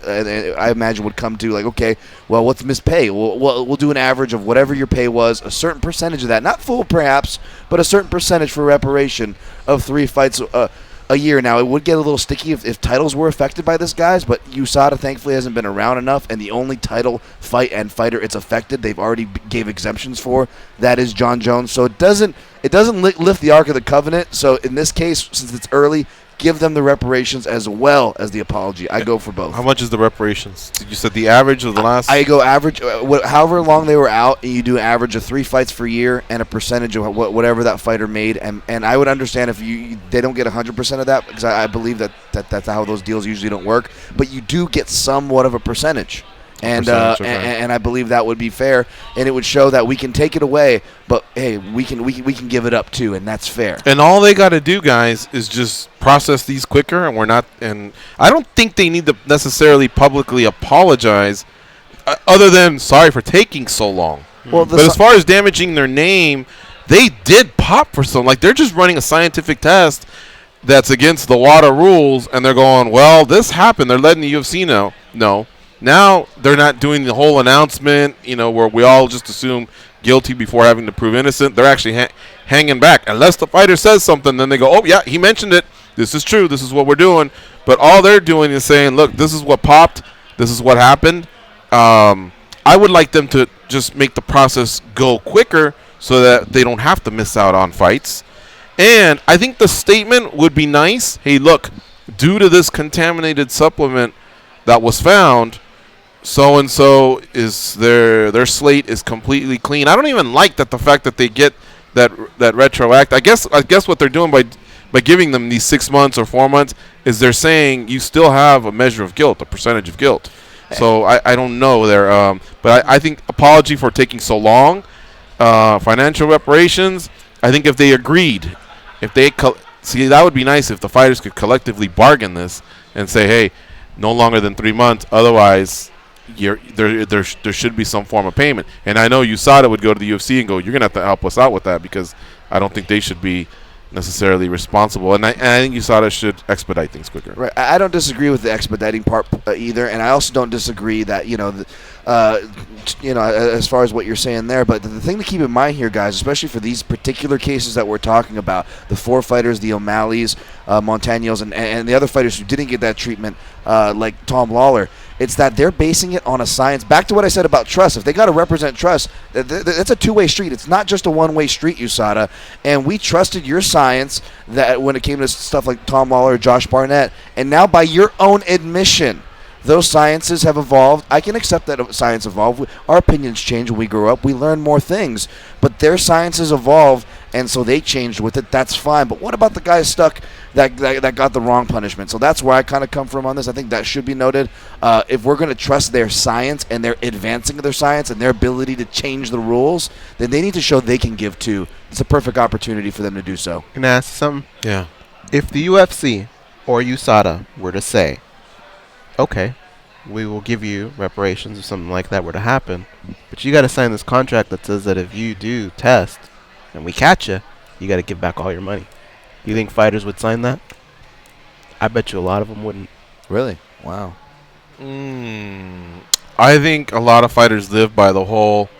I imagine, would come to. Like, okay, well, what's missed pay? We'll do an average of whatever your pay was, a certain percentage of that, not full perhaps, but a certain percentage for reparation of 3 fights a year. Now, it would get a little sticky if titles were affected by this, guys, but USADA thankfully hasn't been around enough, and the only title fight and fighter it's affected, they've already gave exemptions for. That is John Jones. So it doesn't lift the Ark of the Covenant. So in this case, since it's early, give them the reparations as well as the apology. I go for both. How much is the reparations? You said the average of the last? I go average, however long they were out, and you do an average of 3 fights per year and a percentage of whatever that fighter made. And I would understand if they don't get 100% of that, because I believe that's how those deals usually don't work. But you do get somewhat of a percentage. And I believe that would be fair, and it would show that we can take it away, but hey, we can give it up too, and that's fair. And all they got to do, guys, is just process these quicker, and I don't think they need to necessarily publicly apologize, other than sorry for taking so long. Well, but as far as damaging their name, they did pop for some. Like, they're just running a scientific test that's against the WADA rules, and they're going, well, this happened. They're letting the UFC know. No. Now they're not doing the whole announcement, where we all just assume guilty before having to prove innocent. They're actually hanging back. Unless the fighter says something, then they go, oh, yeah, he mentioned it. This is true. This is what we're doing. But all they're doing is saying, look, this is what popped. This is what happened. I would like them to just make the process go quicker so that they don't have to miss out on fights. And I think the statement would be nice. Hey, look, due to this contaminated supplement that was found, so-and-so is their slate is completely clean. I don't even like that the fact that they get that retroact. I guess what they're doing by giving them these 6 months or 4 months is they're saying you still have a measure of guilt, a percentage of guilt. So I don't know there, but I think apology for taking so long, financial reparations. I think if they agreed, see, that would be nice if the fighters could collectively bargain this and say, hey, no longer than 3 months, otherwise there should be some form of payment. And I know USADA would go to the UFC and go, you're going to have to help us out with that, because I don't think they should be necessarily responsible, and I think USADA should expedite things quicker. Right. I don't disagree with the expediting part either, and I also don't disagree that as far as what you're saying there. But the thing to keep in mind here, guys, especially for these particular cases that we're talking about, the 4 fighters, the O'Malley's, Montaños, and the other fighters who didn't get that treatment, like Tom Lawler. It's that they're basing it on a science. Back to what I said about trust. If they got to represent trust, that's a two-way street. It's not just a one-way street, USADA. And we trusted your science that when it came to stuff like Tom Lawler or Josh Barnett. And now, by your own admission, those sciences have evolved. I can accept that science evolved. Our opinions change when we grow up. We learn more things. But their sciences evolve, and so they changed with it. That's fine. But what about the guys stuck that got the wrong punishment? So that's where I kind of come from on this. I think that should be noted. If we're going to trust their science and their advancing of their science and their ability to change the rules, then they need to show they can give too. It's a perfect opportunity for them to do so. Can I ask something? Yeah. If the UFC or USADA were to say, okay, we will give you reparations if something like that were to happen, but you got to sign this contract that says that if you do test and we catch you, you got to give back all your money. You think fighters would sign that? I bet you a lot of them wouldn't. Really? Wow. I think a lot of fighters live by the whole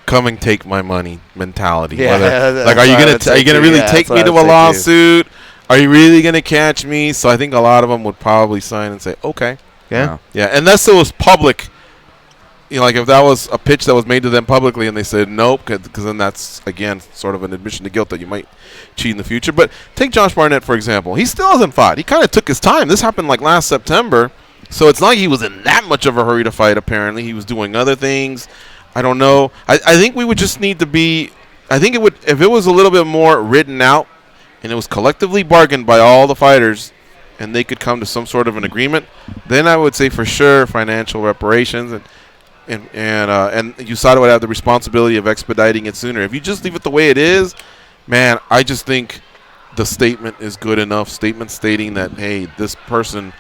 "come and take my money" mentality. Yeah, like, are you gonna really take me to a lawsuit? Are you really gonna catch me? So I think a lot of them would probably sign and say, okay. Yeah. Yeah, unless it was public. Like if that was a pitch that was made to them publicly and they said nope, because then that's, again, sort of an admission to guilt that you might cheat in the future. But take Josh Barnett, for example. He still hasn't fought. He kind of took his time. This happened like last September, so it's not like he was in that much of a hurry to fight, apparently. He was doing other things. I don't know. I think we would just need to be – I think it would – if it was a little bit more written out and it was collectively bargained by all the fighters and they could come to some sort of an agreement, then I would say for sure financial reparations and USADA would have the responsibility of expediting it sooner. If you just leave it the way it is, man, I just think the statement is good enough. Statement stating that, hey, this person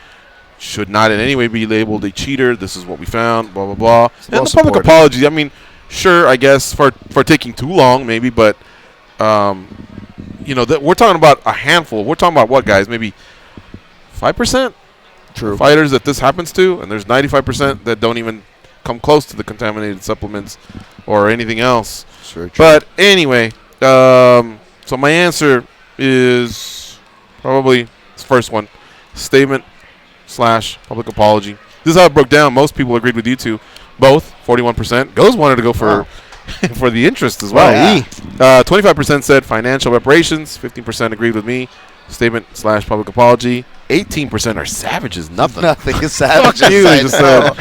should not in any way be labeled a cheater. This is what we found, blah, blah, blah. And the public apology, I mean, sure, I guess, for taking too long maybe, but, we're talking about a handful. We're talking about what, guys? Maybe 5%? True. Fighters that this happens to, and there's 95% that don't even come close to the contaminated supplements or anything else. Sure, true. But anyway, so my answer is probably this first one, statement/public apology. This is how it broke down. Most people agreed with you two, both 41%. Goes wanted to go for for the interest as well. Wow, yeah. 25% said financial reparations. 15% agreed with me. Statement/public apology. 18% are savages. Nothing. Nothing is savage. Fuck you, they just said.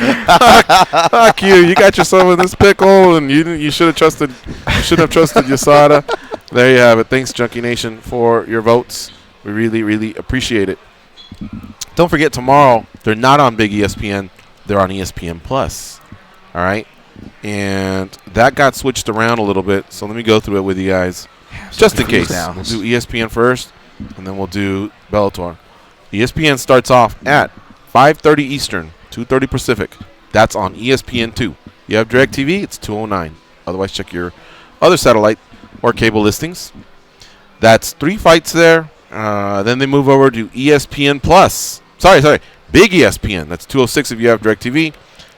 Fuck you. You got yourself in this pickle, and you should have trusted. You shouldn't have trusted USADA. There you have it. Thanks, Junkie Nation, for your votes. We really, really appreciate it. Don't forget, tomorrow they're not on Big ESPN. They're on ESPN Plus. All right, and that got switched around a little bit. So let me go through it with you guys, just in case. We'll do ESPN first, and then we'll do Bellator. ESPN starts off at 5:30 Eastern, 2:30 Pacific. That's on ESPN2. You have DirecTV, it's 209. Otherwise, check your other satellite or cable listings. That's 3 fights there. Then they move over to ESPN Plus. Sorry, Big ESPN. That's 206 if you have DirecTV.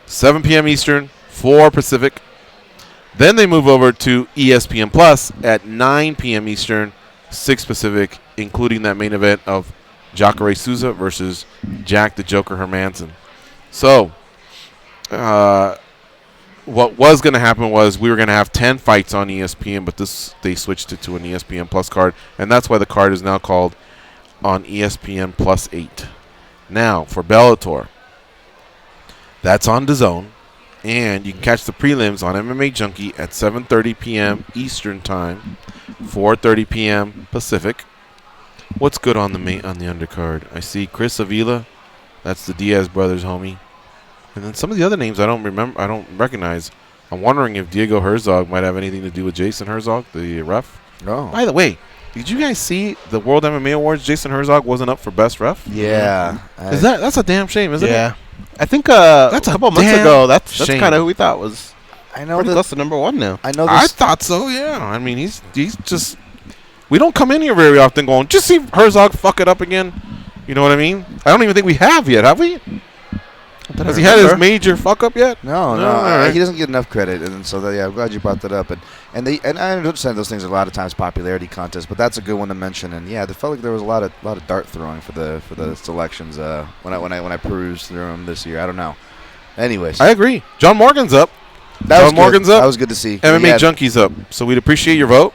7 p.m. Eastern, 4 Pacific. Then they move over to ESPN Plus at 9 p.m. Eastern, 6 Pacific, including that main event of Jacare Souza versus Jack the Joker Hermanson. So, what was going to happen was we were going to have 10 fights on ESPN, but they switched it to an ESPN Plus card, and that's why the card is now called on ESPN Plus 8. Now, for Bellator, that's on DAZN, And you can catch the prelims on MMA Junkie at 7:30 p.m. Eastern Time, 4:30 p.m. Pacific. What's good on the undercard? I see Chris Avila. That's the Diaz brothers, homie. And then some of the other names I don't recognize. I'm wondering if Diego Herzog might have anything to do with Jason Herzog, the ref. Oh. By the way, did you guys see the World MMA Awards? Jason Herzog wasn't up for best ref. Yeah. That's a damn shame, isn't it? Yeah. I think that's a couple months ago. That's kind of who we thought was. I know pretty close to number one now. I know. I thought so. Yeah. I mean, he's just. We don't come in here very often going, just see Herzog fuck it up again. You know what I mean? I don't even think we have yet, have we? Has he had his major fuck up yet? No. Right. He doesn't get enough credit, and so I'm glad you brought that up. And I understand those things are a lot of times popularity contests, but that's a good one to mention. And yeah, it felt like there was a lot of dart throwing for the selections when I perused through them this year. I don't know. Anyways, I agree. John Morgan's up. John Morgan's up. That was good to see. MMA Junkie's up. So we'd appreciate your vote.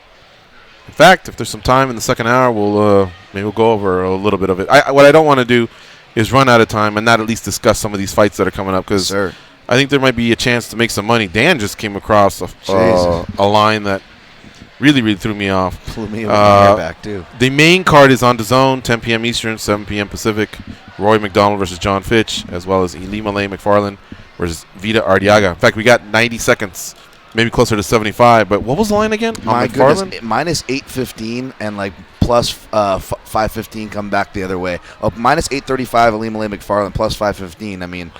In fact, if there's some time in the second hour, we'll go over a little bit of it. What I don't want to do is run out of time and not at least discuss some of these fights that are coming up, because I think there might be a chance to make some money. Dan just came across a line that really threw me off. Flew me over my hair back too. The main card is on DAZN, 10 p.m. Eastern, 7 p.m. Pacific. Roy McDonald versus John Fitch, as well as Elimale McFarland versus Vita Ardiaga. In fact, we got 90 seconds. Maybe closer to 75, but what was the line again? My goodness, minus 815 and like plus 515 come back the other way. Oh, minus 835 Elimale McFarland plus 515. I mean,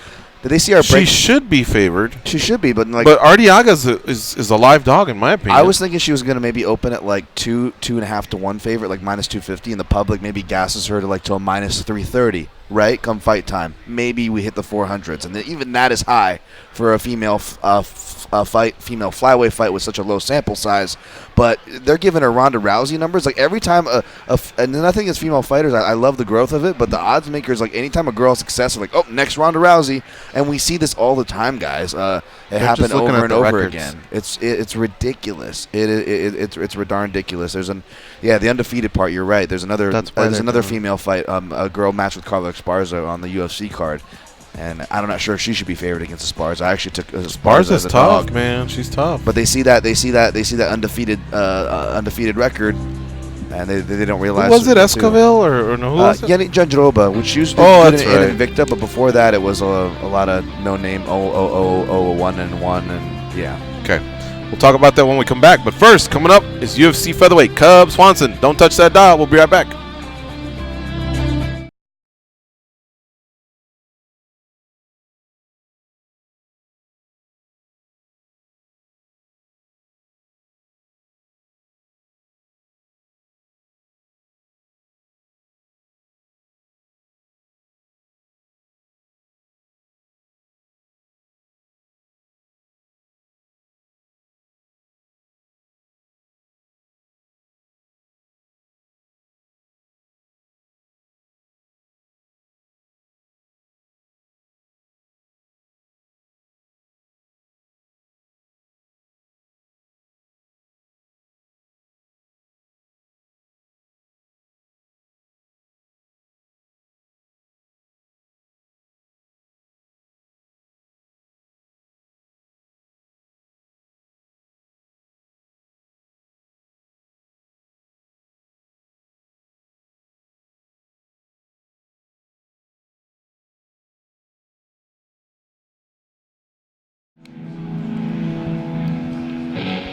did they see our break? She should be favored. She should be, but Ardiaga is a live dog in my opinion. I was thinking she was going to maybe open at like 2.5 to 1 favorite, like minus 250, and the public maybe gasses her to like to a minus 330. Right, come fight time, maybe we hit the 400s, and even that is high for a female female flyweight fight with such a low sample size. But they're giving her Ronda Rousey numbers. Like every time, and nothing against female fighters, I love the growth of it. But the odds makers, like anytime a girl has success, are like, oh, next Ronda Rousey, and we see this all the time, guys. It happened over and over again. It's ridiculous. It's darn ridiculous. There's the undefeated part. You're right. There's another female fight. A girl matched with Carla Esparza on the UFC card. And I'm not sure if she should be favored against Esparza. I actually took Esparza as a tough, dog. Man. She's tough. But they see that undefeated record, and they don't realize. Was it Esquivel or no? Who was it? Yannick Jandiroba, which used to be in Invicta, but before that it was a lot of no name 1 and 1 and yeah. Okay, we'll talk about that when we come back. But first, coming up is UFC featherweight Cub Swanson. Don't touch that dial. We'll be right back.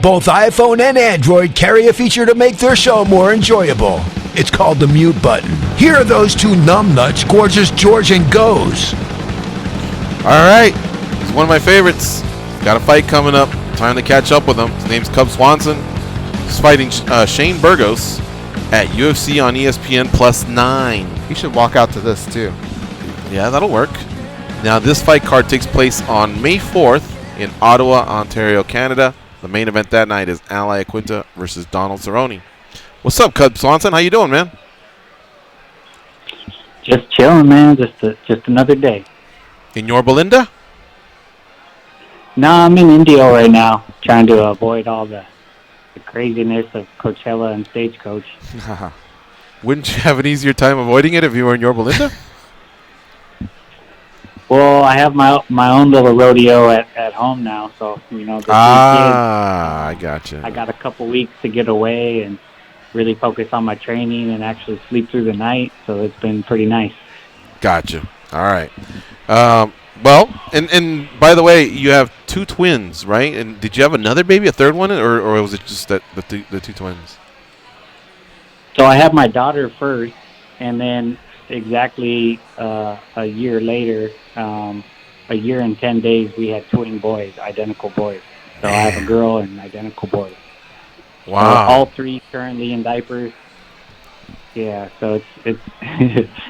Both iPhone and Android carry a feature to make their show more enjoyable. It's called the mute button. Here are those two numbnuts, Gorgeous George and Goes. All right. He's one of my favorites. Got a fight coming up. Time to catch up with him. His name's Cub Swanson. He's fighting Shane Burgos at UFC on ESPN +9. He should walk out to this, too. Yeah, that'll work. Now, this fight card takes place on May 4th in Ottawa, Ontario, Canada. The main event that night is Ally Aquinta versus Donald Cerrone. What's up, Cub Swanson? How you doing, man? Just chilling, man. Just another day. In your Belinda? No, I'm in Indio right now, trying to avoid all the craziness of Coachella and Stagecoach. Wouldn't you have an easier time avoiding it if you were in your Belinda? Well, I have my own little rodeo at home now, so the 3 kids. I gotcha. I got a couple weeks to get away and really focus on my training and actually sleep through the night. So it's been pretty nice. Gotcha. All right. Well, and by the way, you have 2 twins, right? And did you have another baby, a third one, or was it just the 2 twins? So I had my daughter first, and then exactly a year later, a year and 10 days, we had twin boys, identical boys. So I have a girl and identical boys. Wow. All 3 currently in diapers. Yeah, so it's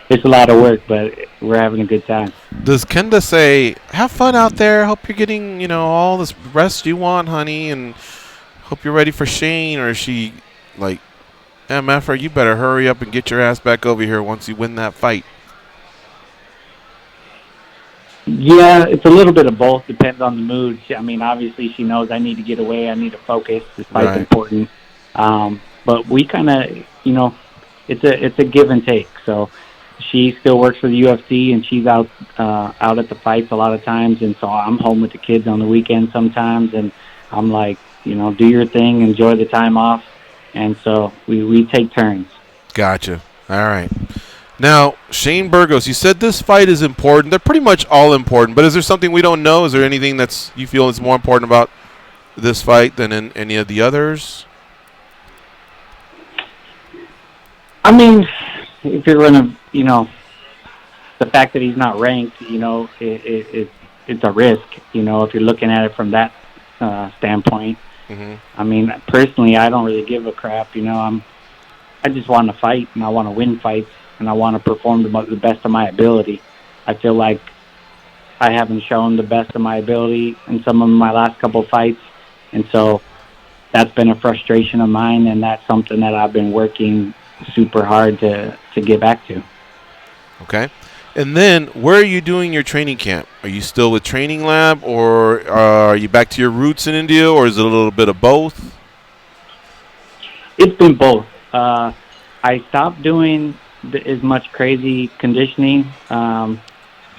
it's a lot of work, but we're having a good time. Does Kenda say, "Have fun out there. Hope you're getting, all this rest you want, honey, and hope you're ready for Shane"? Or is she like, "MFer, you better hurry up and get your ass back over here once you win that fight"? Yeah, it's a little bit of both. Depends on the mood. I mean, obviously, she knows I need to get away. I need to focus. This fight's Right. important. But we kind of, it's a give and take. So she still works for the UFC, and she's out at the fights a lot of times. And so I'm home with the kids on the weekend sometimes. And I'm like, do your thing, enjoy the time off. And so we take turns. Gotcha. All right. Now, Shane Burgos, you said this fight is important. They're pretty much all important, but is there something we don't know? Is there anything that's you feel is more important about this fight than in any of the others? I mean, if you're going to, the fact that he's not ranked, it's a risk, if you're looking at it from that standpoint. Mm-hmm. I mean, personally, I don't really give a crap. I just want to fight, and I want to win fights, and I want to perform the best of my ability. I feel like I haven't shown the best of my ability in some of my last couple of fights, and so that's been a frustration of mine, and that's something that I've been working super hard to get back to. Okay. And then, where are you doing your training camp? Are you still with Training Lab, or are you back to your roots in India, or is it a little bit of both? It's been both. I stopped doing as much crazy conditioning,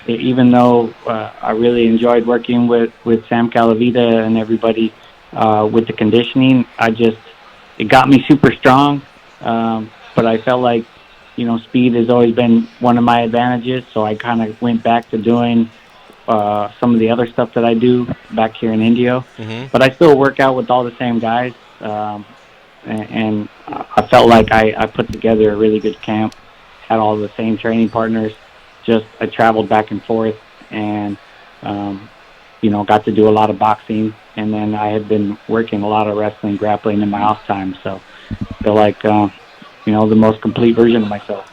even though I really enjoyed working with Sam Calavita and everybody with the conditioning. It got me super strong, but I felt like, speed has always been one of my advantages, so I kind of went back to doing some of the other stuff that I do back here in India. Mm-hmm. But I still work out with all the same guys, and I felt like I put together a really good camp, had all the same training partners. I traveled back and forth and, got to do a lot of boxing. And then I had been working a lot of wrestling, grappling in my off time. So I feel like, the most complete version of myself.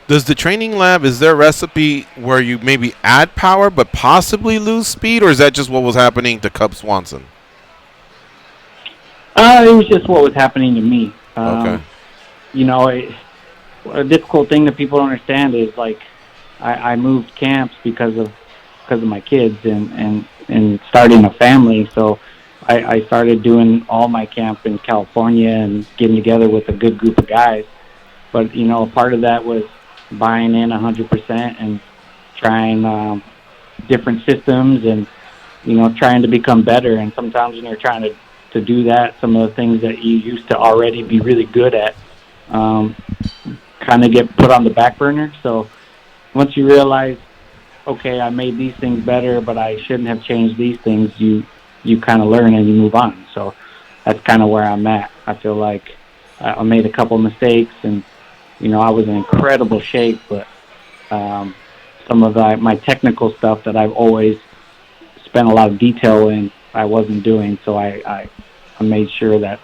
Does the Training Lab, is there a recipe where you maybe add power but possibly lose speed, or is that just what was happening to Cub Swanson? It was just what was happening to me. Okay. A difficult thing that people don't understand is, like, I moved camps because of my kids and starting a family. So I started doing all my camp in California and getting together with a good group of guys. But, part of that was buying in 100% and trying different systems and, trying to become better. And sometimes when you're trying to do that, some of the things that you used to already be really good at kind of get put on the back burner. So once you realize, okay, I made these things better, but I shouldn't have changed these things, you kind of learn and you move on. So that's kind of where I'm at. I feel like I made a couple mistakes, and I was in incredible shape, but some of my technical stuff that I've always spent a lot of detail in, I wasn't doing. So I made sure that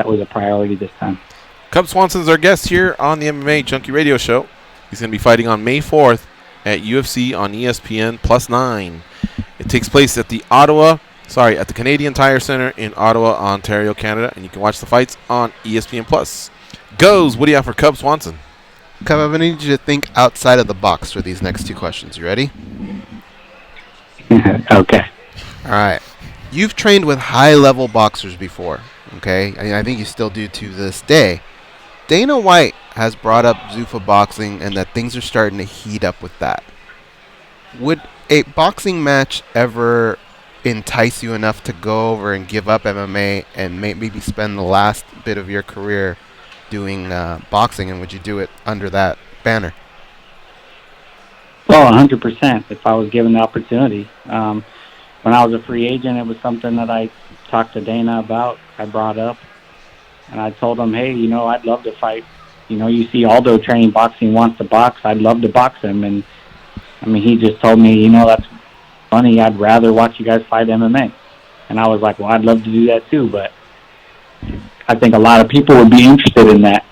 was a priority this time. Cub Swanson's our guest here on the MMA Junkie Radio Show. He's going to be fighting on May 4th at UFC on ESPN +9. It takes place at the Canadian Tire Center in Ottawa, Ontario, Canada, and you can watch the fights on ESPN+. Goes, what do you have for Cub Swanson? Cub, I'm going to need you to think outside of the box for these next 2 questions. You ready? Okay. All right. You've trained with high-level boxers before, okay? I think you still do to this day. Dana White has brought up Zuffa boxing and that things are starting to heat up with that. Would a boxing match ever entice you enough to go over and give up MMA and maybe spend the last bit of your career doing boxing, and would you do it under that banner? Well, 100%. If I was given the opportunity, when I was a free agent, it was something that I talked to Dana about. I brought up, and I told him, "Hey, I'd love to fight. You see Aldo training boxing, wants to box. I'd love to box him." And I mean, he just told me, "That's funny. I'd rather watch you guys fight MMA." And I was like, "Well, I'd love to do that too, but I think a lot of people would be interested in that,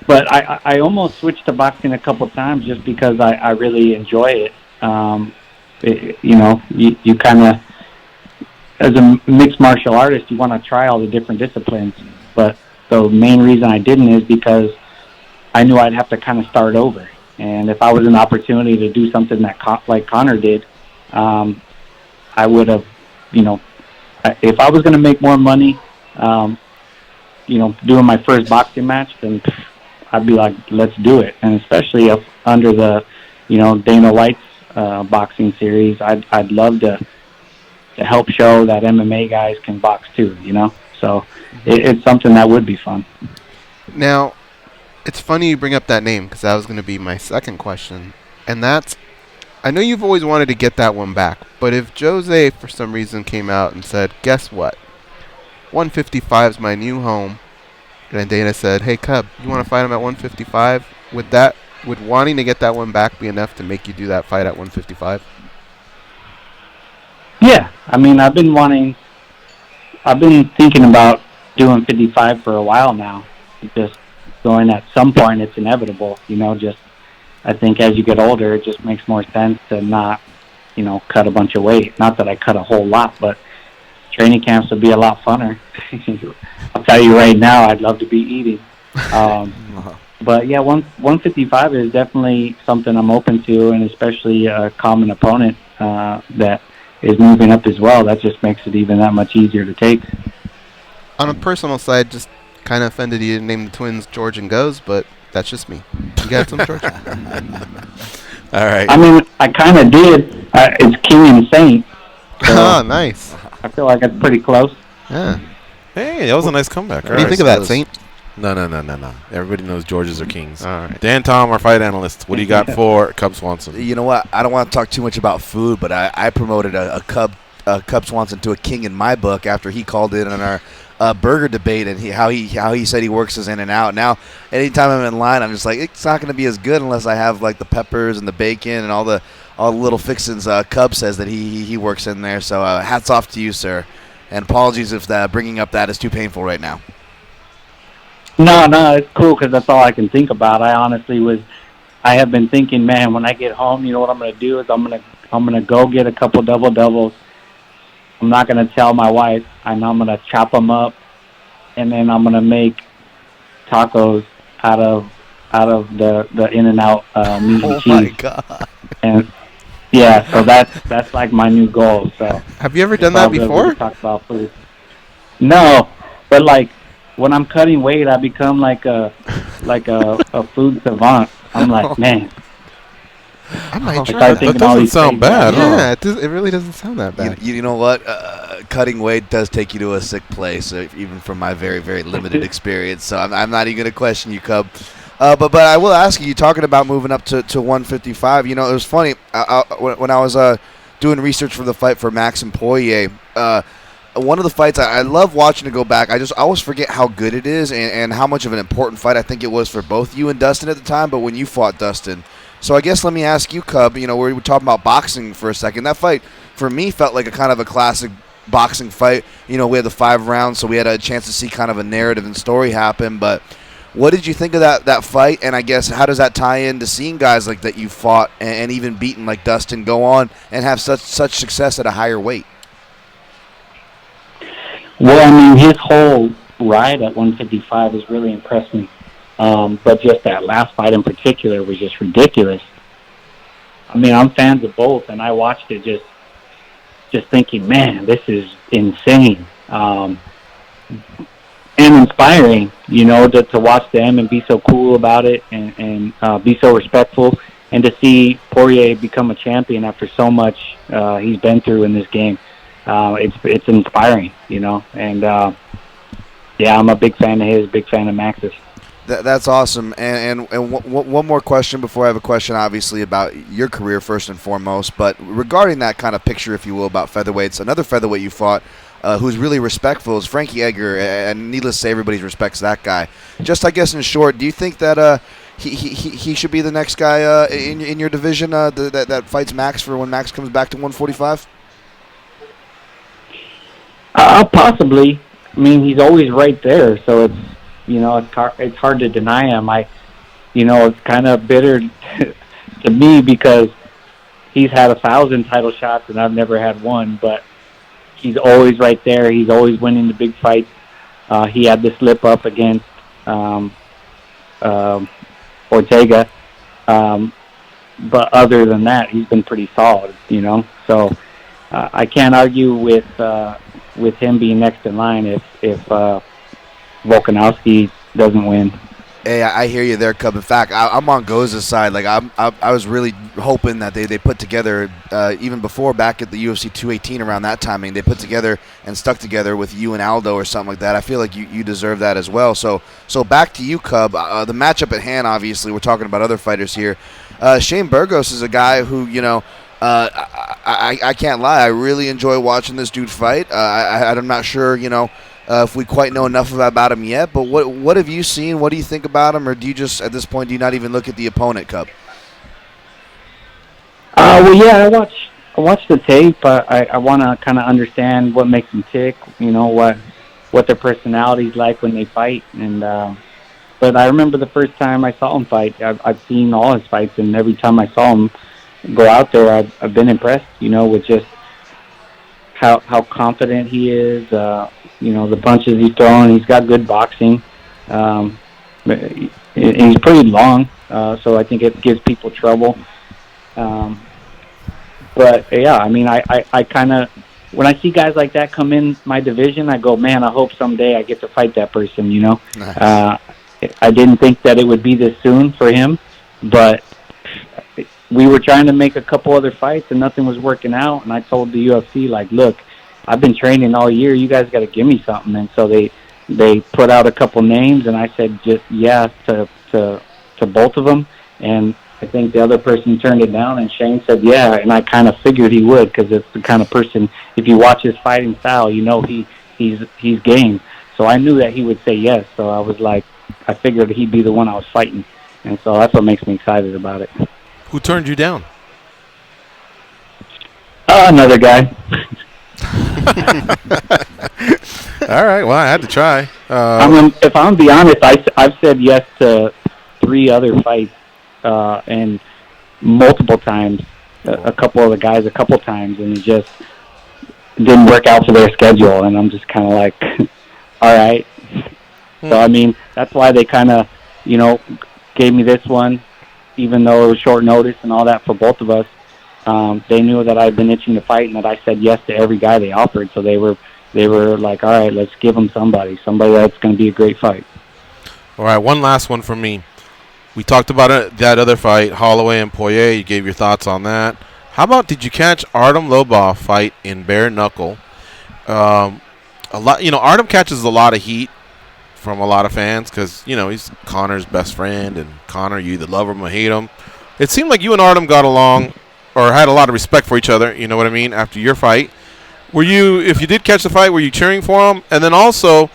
But I almost switched to boxing a couple times just because I really enjoy it. You kind of, as a mixed martial artist, you want to try all the different disciplines. But the main reason I didn't is because I knew I'd have to kind of start over. And if I was an opportunity to do something that like Connor did, I would have, if I was going to make more money, doing my first boxing match, then I'd be like, let's do it. And especially up under the, Dana White's boxing series, I'd love to help show that MMA guys can box too, So it's something that would be fun. Now, it's funny you bring up that name because that was going to be my second question. And that's, I know you've always wanted to get that one back, but if Jose for some reason came out and said, guess what? 155 is my new home. And then Dana said, hey, Cub, you want to fight him at 155? Would wanting to get that one back be enough to make you do that fight at 155? Yeah. I mean, I've been thinking about doing 55 for a while now. Just going at some point, it's inevitable, I think as you get older, it just makes more sense to not, cut a bunch of weight. Not that I cut a whole lot, but training camps would be a lot funner. I'll tell you right now, I'd love to be eating. But yeah, 155 is definitely something I'm open to, and especially a common opponent that is moving up as well. That just makes it even that much easier to take. On a personal side, just kind of offended you to name the twins George and Goes, but that's just me. You got some, George? All right. I mean, I kind of did. It's King and Saint. So Oh, nice. I feel like it's pretty close. Yeah. Hey, that was a nice comeback. What do you think of that, Saint? No. Everybody knows Georges are kings. All right. Dan Tom, our fight analyst. What do you got for Cub Swanson? You know what? I don't want to talk too much about food, but I promoted a Cub Swanson to a king in my book after he called in on our burger debate, and how he said he works his in and out. Now, anytime I'm in line, I'm just like, it's not going to be as good unless I have like the peppers and the bacon and all the little fixins. Cub says that he works in there. So hats off to you, sir. And apologies if bringing up that is too painful right now. No, it's cool because that's all I can think about. I have been thinking, man, when I get home, you know what I'm going to do is I'm going to go get a couple double-doubles. I'm not going to tell my wife. I'm going to chop them up, and then I'm going to make tacos out of the In-N-Out meat and cheese. Oh, my God. And yeah, so that's like my new goal. So have you ever done that before? Talk about food. No, but like when I'm cutting weight, I become like a food savant. I'm like, man. I might try that. That doesn't sound bad. Yeah, it really doesn't sound that bad. You know what? Cutting weight does take you to a sick place, even from my very, very limited experience. So I'm not even going to question you, Cub. But I will ask you, talking about moving up to 155, it was funny. When I was doing research for the fight for Max and Poirier, one of the fights I love watching to go back. I always forget how good it is and how much of an important fight I think it was for both you and Dustin at the time, but when you fought Dustin. So I guess let me ask you, Cub, we were talking about boxing for a second. That fight, for me, felt like a kind of a classic boxing fight. We had the 5 rounds, so we had a chance to see kind of a narrative and story happen. But what did you think of that fight? And I guess how does that tie into seeing guys like that you fought and even beaten like Dustin go on and have such success at a higher weight? Well, I mean, his whole ride at 155 has really impressed me. But just that last fight in particular was just ridiculous. I mean, I'm fans of both, and I watched it just thinking, man, this is insane. And inspiring, to watch them and be so cool about it and be so respectful. and to see Poirier become a champion after so much he's been through in this game, it's inspiring, you know. And yeah, I'm a big fan of his, big fan of Max's. That's awesome. And one more question before I have a question, obviously, about your career first and foremost. But regarding that kind of picture, if you will, about featherweights, another featherweight you fought who's really respectful is Frankie Edgar. And needless to say, everybody respects that guy. Just, I guess, in short, do you think that he should be the next guy in your division that fights Max for when Max comes back to 145? Possibly. I mean, he's always right there, so it's, you know, it's hard to deny him. It's kind of bitter to me because he's had 1,000 title shots and I've never had one, but he's always right there. He's always winning the big fights. He had the slip up against Ortega, but other than that, he's been pretty solid, you know. So I can't argue with him being next in line if Volkanovski doesn't win. Hey, I hear you there, Cub. In fact, I'm on Goza's side. Like I was really hoping that they put together, even before back at the UFC 218 around that timing, they put together and stuck together with you and Aldo or something like that. I feel like you deserve that as well. So back to you, Cub. The matchup at hand, obviously, we're talking about other fighters here. Shane Burgos is a guy who, you know, I can't lie. I really enjoy watching this dude fight. I'm not sure, you know, if we quite know enough about him yet, but what have you seen? What do you think about him, or do you just, at this point, do you not even look at the opponent, Cub? Well, yeah, I watch the tape. I want to kind of understand what makes them tick, you know, what their personality's like when they fight. And but I remember the first time I saw him fight. I've seen all his fights, and every time I saw him go out there, I've been impressed, you know, with just how confident he is. You know, the punches he's throwing. He's got good boxing. He's pretty long, so I think it gives people trouble. But yeah, I mean, I kind of, when I see guys like that come in my division, I go, man, I hope someday I get to fight that person. You know, nice. I didn't think that it would be this soon for him, but we were trying to make a couple other fights and nothing was working out. And I told the UFC, like, look, I've been training all year. You guys got to give me something. And so they put out a couple names, and I said just yes to both of them. And I think the other person turned it down, and Shane said yeah. And I kind of figured he would, because it's the kind of person, if you watch his fighting style, you know he's game. So I knew that he would say yes. So I was like, I figured he'd be the one I was fighting. And so that's what makes me excited about it. Who turned you down? Another guy. All right, well, I had to try. If I'm be honest, I've said yes to 3 other fights, and multiple times, a couple of the guys a couple times, and it just didn't work out for their schedule, and I'm just kind of like, all right. So, I mean, that's why they kind of, you know, gave me this one, even though it was short notice and all that for both of us. They knew that I'd been itching to fight, and that I said yes to every guy they offered. So they were like, all right, let's give them somebody that's going to be a great fight. All right, one last one from me. We talked about that other fight, Holloway and Poirier. You gave your thoughts on that. How about, did you catch Artem Lobov fight in bare knuckle? A lot, you know, Artem catches a lot of heat from a lot of fans because, you know, he's Conor's best friend, and Conor, you either love him or hate him. It seemed like you and Artem got along, or had a lot of respect for each other, you know what I mean, after your fight. Were you, if you did catch the fight, were you cheering for him? And then also,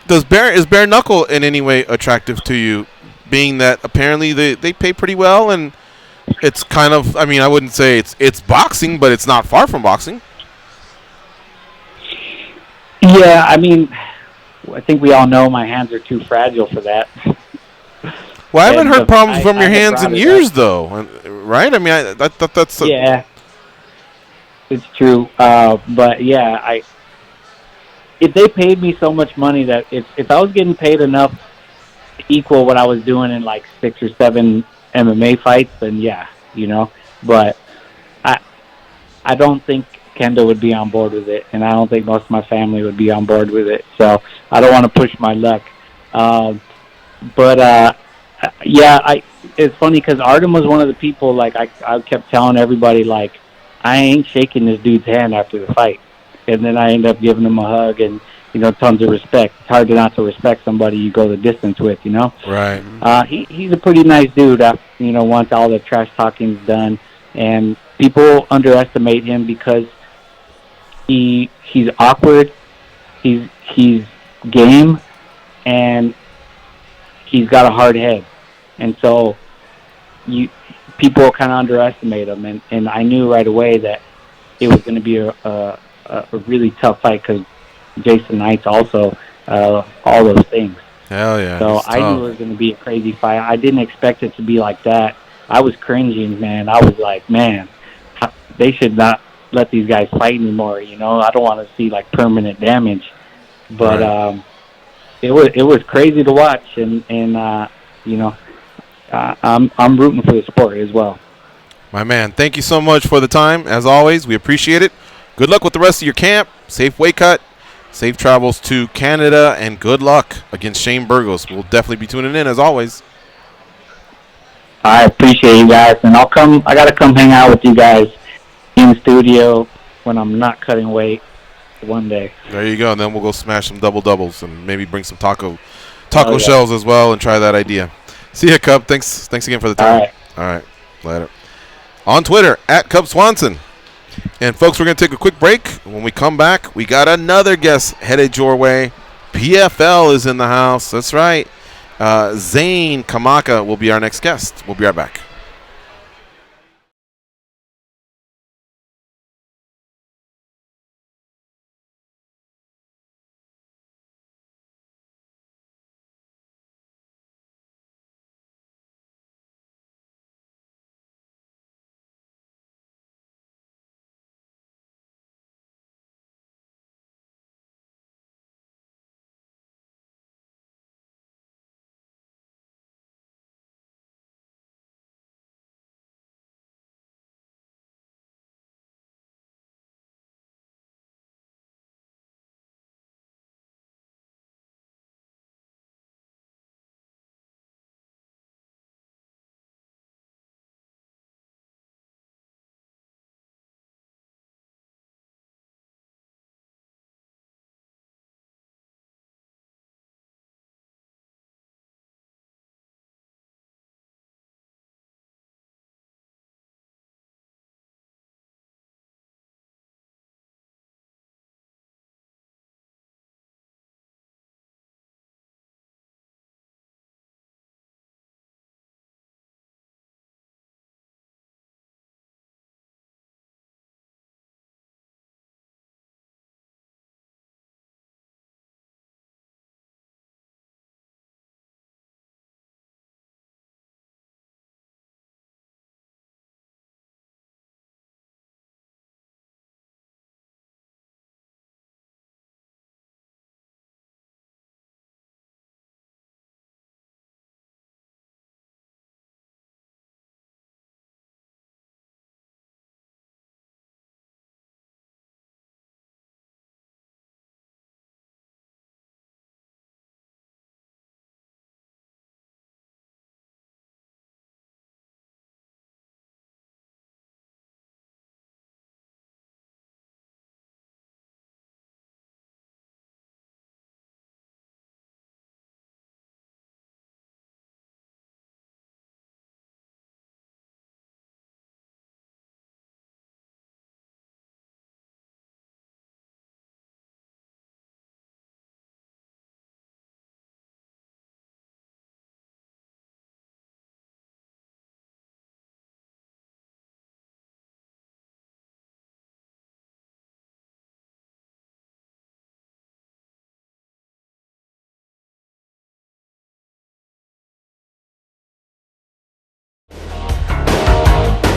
is bare knuckle in any way attractive to you, being that apparently they pay pretty well, and it's kind of, I mean, I wouldn't say it's boxing, but it's not far from boxing. Yeah, I mean, I think we all know my hands are too fragile for that. Well, I haven't heard problems from your hands in years, though, right? I mean, I thought that's... Yeah, it's true. But, yeah, if they paid me so much money that if I was getting paid enough to equal what I was doing in, like, 6 or 7 MMA fights, then, yeah, you know. But I don't think Kendo would be on board with it, and I don't think most of my family would be on board with it. So I don't want to push my luck. Yeah, it's funny because Artem was one of the people, like, I kept telling everybody, like, I ain't shaking this dude's hand after the fight. And then I end up giving him a hug and, tons of respect. It's hard to not to respect somebody you go the distance with, Right. He's a pretty nice dude after, once all the trash talking's done. And people underestimate him because he's awkward, he's game, and he's got a hard head. And so people kind of underestimate him. And I knew right away that it was going to be a really tough fight because Jason Knight's also all those things. Hell yeah. So I knew it was going to be a crazy fight. I didn't expect it to be like that. I was cringing, man. I was like, man, they should not let these guys fight anymore. I don't want to see like permanent damage. But right. It was crazy to watch, and I'm rooting for the sport as well. My man, thank you so much for the time. As always, we appreciate it. Good luck with the rest of your camp. Safe weight cut. Safe travels to Canada, and good luck against Shane Burgos. We'll definitely be tuning in as always. I appreciate you guys, and I got to come hang out with you guys in the studio when I'm not cutting weight one day. There you go, and then we'll go smash some doubles and maybe bring some taco yeah. shells as well and try that idea. See ya, Cub. Thanks again for the time. All right. Later. On Twitter, @Cub Swanson. And folks, we're going to take a quick break. When we come back, we got another guest headed your way. PFL is in the house. That's right. Zane Kamaka will be our next guest. We'll be right back.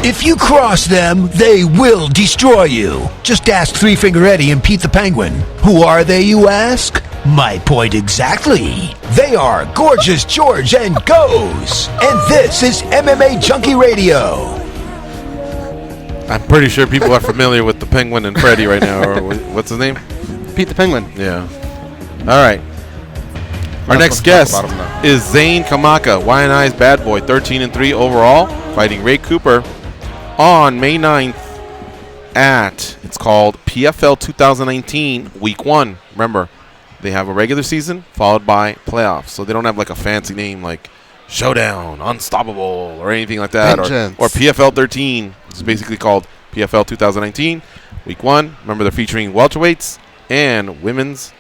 If you cross them, they will destroy you. Just ask Three Finger Eddie and Pete the Penguin. Who are they, you ask? My point exactly. They are Gorgeous George and Goes. And this is MMA Junkie Radio. I'm pretty sure people are familiar with the Penguin and Freddy right now. Or what's his name? Pete the Penguin. Yeah. All right. Our next guest is Zane Kamaka, YNI's bad boy, 13-3 overall, fighting Ray Cooper on May 9th at, it's called PFL 2019 Week 1. Remember, they have a regular season followed by playoffs, so they don't have like a fancy name like Showdown, Unstoppable, or anything like that, or PFL 13. It's basically called PFL 2019 Week 1. Remember, they're featuring welterweights and women's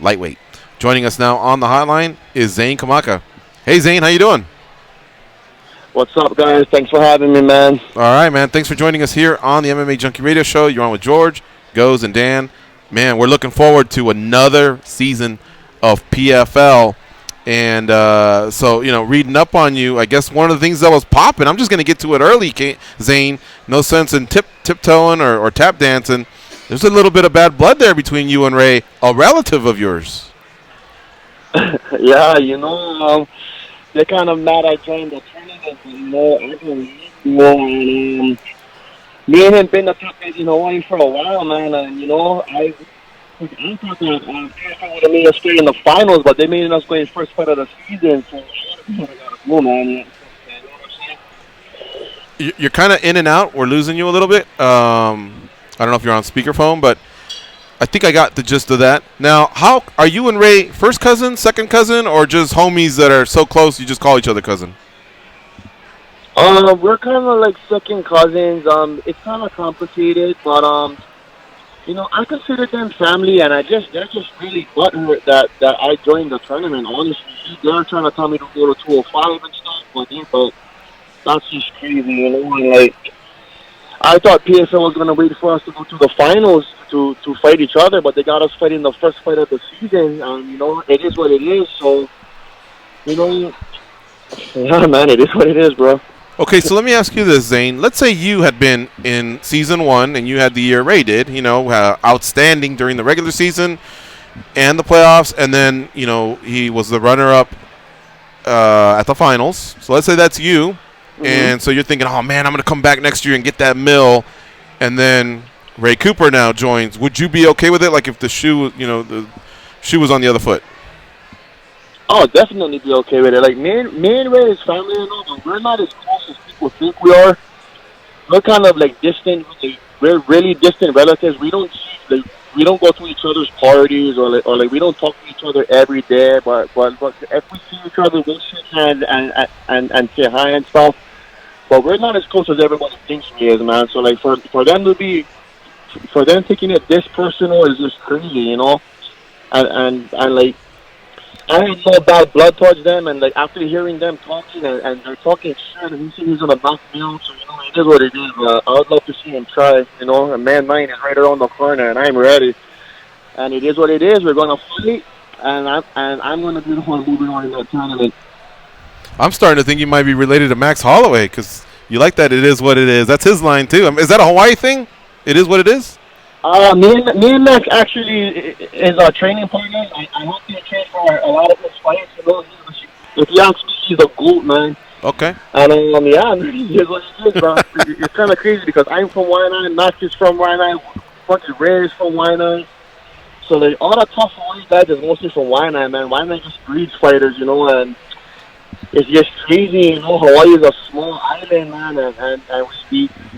lightweight. Joining us now on the hotline is Zane Kamaka. Hey, Zane, how you doing? What's up, guys? Thanks for having me, man. All right, man. Thanks for joining us here on the MMA Junkie Radio Show. You're on with George, Goes, and Dan. Man, we're looking forward to another season of PFL. And so, you know, reading up on you, I guess one of the things that was popping, I'm just going to get to it early, Zane. No sense in tiptoeing or tap dancing. There's a little bit of bad blood there between you and Ray, a relative of yours. Yeah, you know, they're kind of mad I joined the tournament, but, and me and him been the top guys, only for a while, man, and, I thought that PFL would have made us stay in the finals, but they made us going first fight of the season, so I gotta go, man. You're kind of in and out. We're losing you a little bit. I don't know if you're on speakerphone, but I think I got the gist of that. Now, how are you and Ray first cousin, second cousin, or just homies that are so close you just call each other cousin? We're kind of like second cousins. It's kind of complicated, but I consider them family, and they're just really butthurt that I joined the tournament. Honestly, they're trying to tell me to go to 205 and stuff, but that's just crazy, and like, I thought PFL was going to wait for us to go to the finals to fight each other, but they got us fighting the first fight of the season. It is what it is. So, yeah, man, it is what it is, bro. Okay, so let me ask you this, Zane. Let's say you had been in season 1 and you had the year Ray did, outstanding during the regular season and the playoffs, and then, he was the runner-up at the finals. So let's say that's you. Mm-hmm. And so you're thinking, oh, man, I'm going to come back next year and get that mill. And then Ray Cooper now joins. Would you be okay with it? Like if the shoe, the shoe was on the other foot? Oh, definitely be okay with it. Like, me and Ray is family and all, but we're not as close as people think we are. We're kind of, like, distant. We're really distant relatives. We don't go to each other's parties or we don't talk to each other every day. But if we see each other, we'll shake hands and say hi and stuff. But we're not as close as everybody thinks we is, man. So, like, for them taking it this personal is just crazy, And like, I had no bad blood towards them, and like after hearing them talking and they're talking shit, and he's gonna knock me out, so it is what it is. I would love to see him try. A man mine is right around the corner, and I'm ready. And it is what it is. We're gonna fight, and I'm gonna be the one moving on in that tournament. I'm starting to think you might be related to Max Holloway because you like that. It is what it is. That's his line too. Is that a Hawaii thing? It is what it is. Me and Max actually is our training partner. I help him train for a lot of his fights. If you ask me, he's a GOAT, man. Okay. And yeah, he is what he is, bro. It's kind of crazy because I'm from Waianae, Max is from Waianae, fucking Ray is from Waianae. So like all the tough Hawaii guys is mostly from Waianae, man. Waianae just breeds fighters, and it's just crazy, Hawaii is a small island, man, and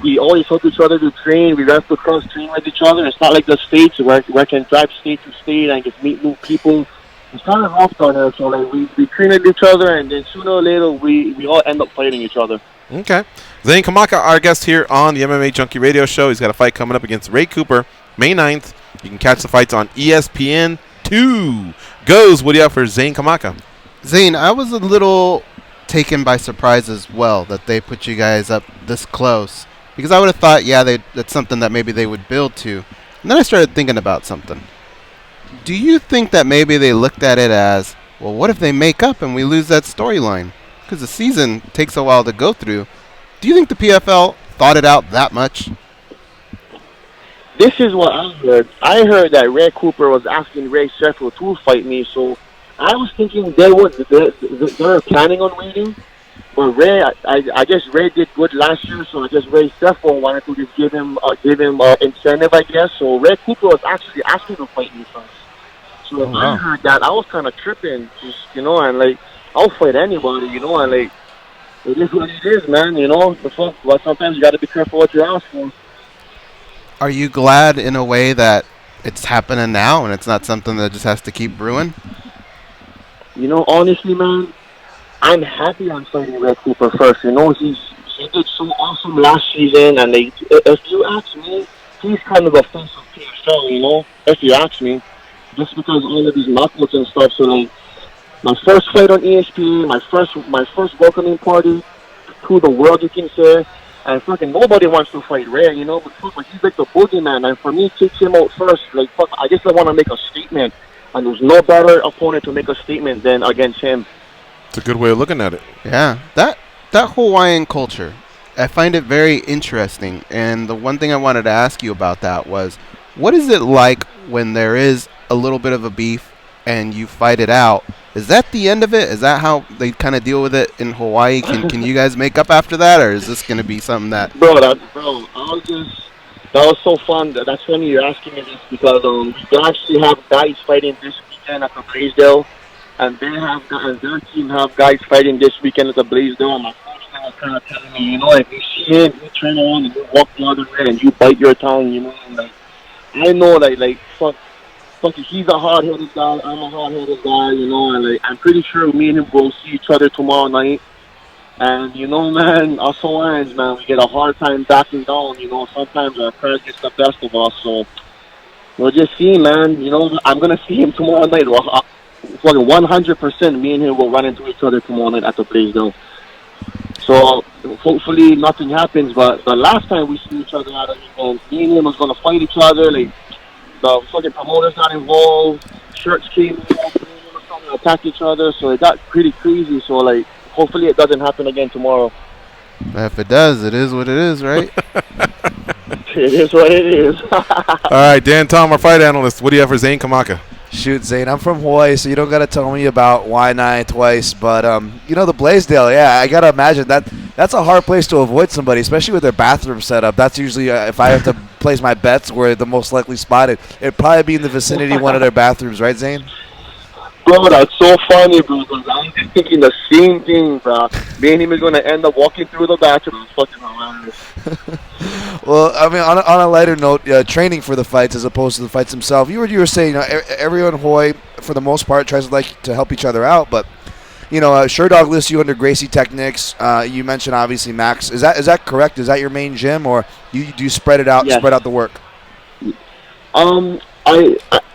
we always help each other to train. We have to cross-train with each other. It's not like the States where I can drive state to state and just meet new people. It's kind of rough down there, so like we train with each other, and then sooner or later we all end up fighting each other. Okay. Zane Kamaka, our guest here on the MMA Junkie Radio Show. He's got a fight coming up against Ray Cooper, May 9th. You can catch the fights on ESPN2. Goes, what do you have for Zane Kamaka? Zane, I was a little taken by surprise as well that they put you guys up this close, because I would have thought, that's something that maybe they would build to. And then I started thinking about something. Do you think that maybe they looked at it as, well, what if they make up and we lose that storyline? Because the season takes a while to go through. Do you think the PFL thought it out that much? This is what I heard. I heard that Ray Cooper was asking Ray Sheffield to fight me, so I was thinking they're planning on waiting. But Ray, I guess Ray did good last year, so I guess Ray Sheffield wanted to just give him incentive, I guess. So Ray Cooper was actually asking to fight me first. So when I heard that, I was kind of tripping, just, you know, and like, I'll fight anybody, you know, and like, it is what it is, man, you know. The fuck, but sometimes you got to be careful what you ask for. Are you glad in a way that it's happening now and it's not something that just has to keep brewing? You know, honestly, man, I'm happy I'm fighting Red Cooper first. You know, he did so awesome last season, and like, if you ask me, he's kind of a face of PFL, you know, if you ask me, just because all of these knockouts and stuff. So like, my first fight on ESPN, my first welcoming party to the world, you can say, and fucking nobody wants to fight Ray, you know, but fuck, like, he's like the boogeyman, and for me, to take him out first, like, fuck, I just want to make a statement, and there's no better opponent to make a statement than against him. It's a good way of looking at it. Yeah, that Hawaiian culture, I find it very interesting, and the one thing I wanted to ask you about that was, what is it like when there is a little bit of a beef and you fight it out? Is that the end of it? Is that how they kind of deal with it in Hawaii? Can you guys make up after that, or is this going to be something that... That was so fun. That's funny you're asking me this, because we actually have guys fighting this weekend at the Blaisdell, and their team have guys fighting this weekend at the Blaisdell, and my coach was kind of telling me, you know, if you see him, you turn around and you walk the other way and you bite your tongue, you know, and like, I know, like, fuck, he's a hard-headed guy, I'm a hard-headed guy, you know, and like, I'm pretty sure me and him will see each other tomorrow night. And, you know, man, us Hawaiians, man, we get a hard time backing down, you know, sometimes our pride gets the best of us, so we'll just see, man, you know, I'm going to see him tomorrow night. Fucking 100% me and him will run into each other tomorrow night at the place, though. So, hopefully nothing happens, but the last time we see each other at an event, me and him was going to fight each other, like, the fucking promoters got involved, shirts came involved, to attack each other, so it got pretty crazy. So, like, hopefully it doesn't happen again tomorrow. If it does, it is what it is, right? It is what it is. All right, Dan Tom, our fight analyst. What do you have for Zane Kamaka? Shoot, Zane, I'm from Hawaii, so you don't got to tell me about Waianae twice. But, you know, the Blaisdell, yeah, I got to imagine that's a hard place to avoid somebody, especially with their bathroom setup. That's usually, if I have to place my bets where the most likely spot, it'd probably be in the vicinity of one of their bathrooms, right, Zane? Bro, that's so funny, bro, because I'm thinking the same thing, bro. Me and him is going to end up walking through the bathroom. It's fucking hilarious. Well, I mean, on a lighter note, training for the fights as opposed to the fights themselves, you were saying, you know, everyone in Hawaii, for the most part, tries to help each other out, but, you know, Sherdog lists you under Gracie Technics. You mentioned, obviously, Max. Is that correct? Is that your main gym, or do you spread it out, Yes. spread out the work?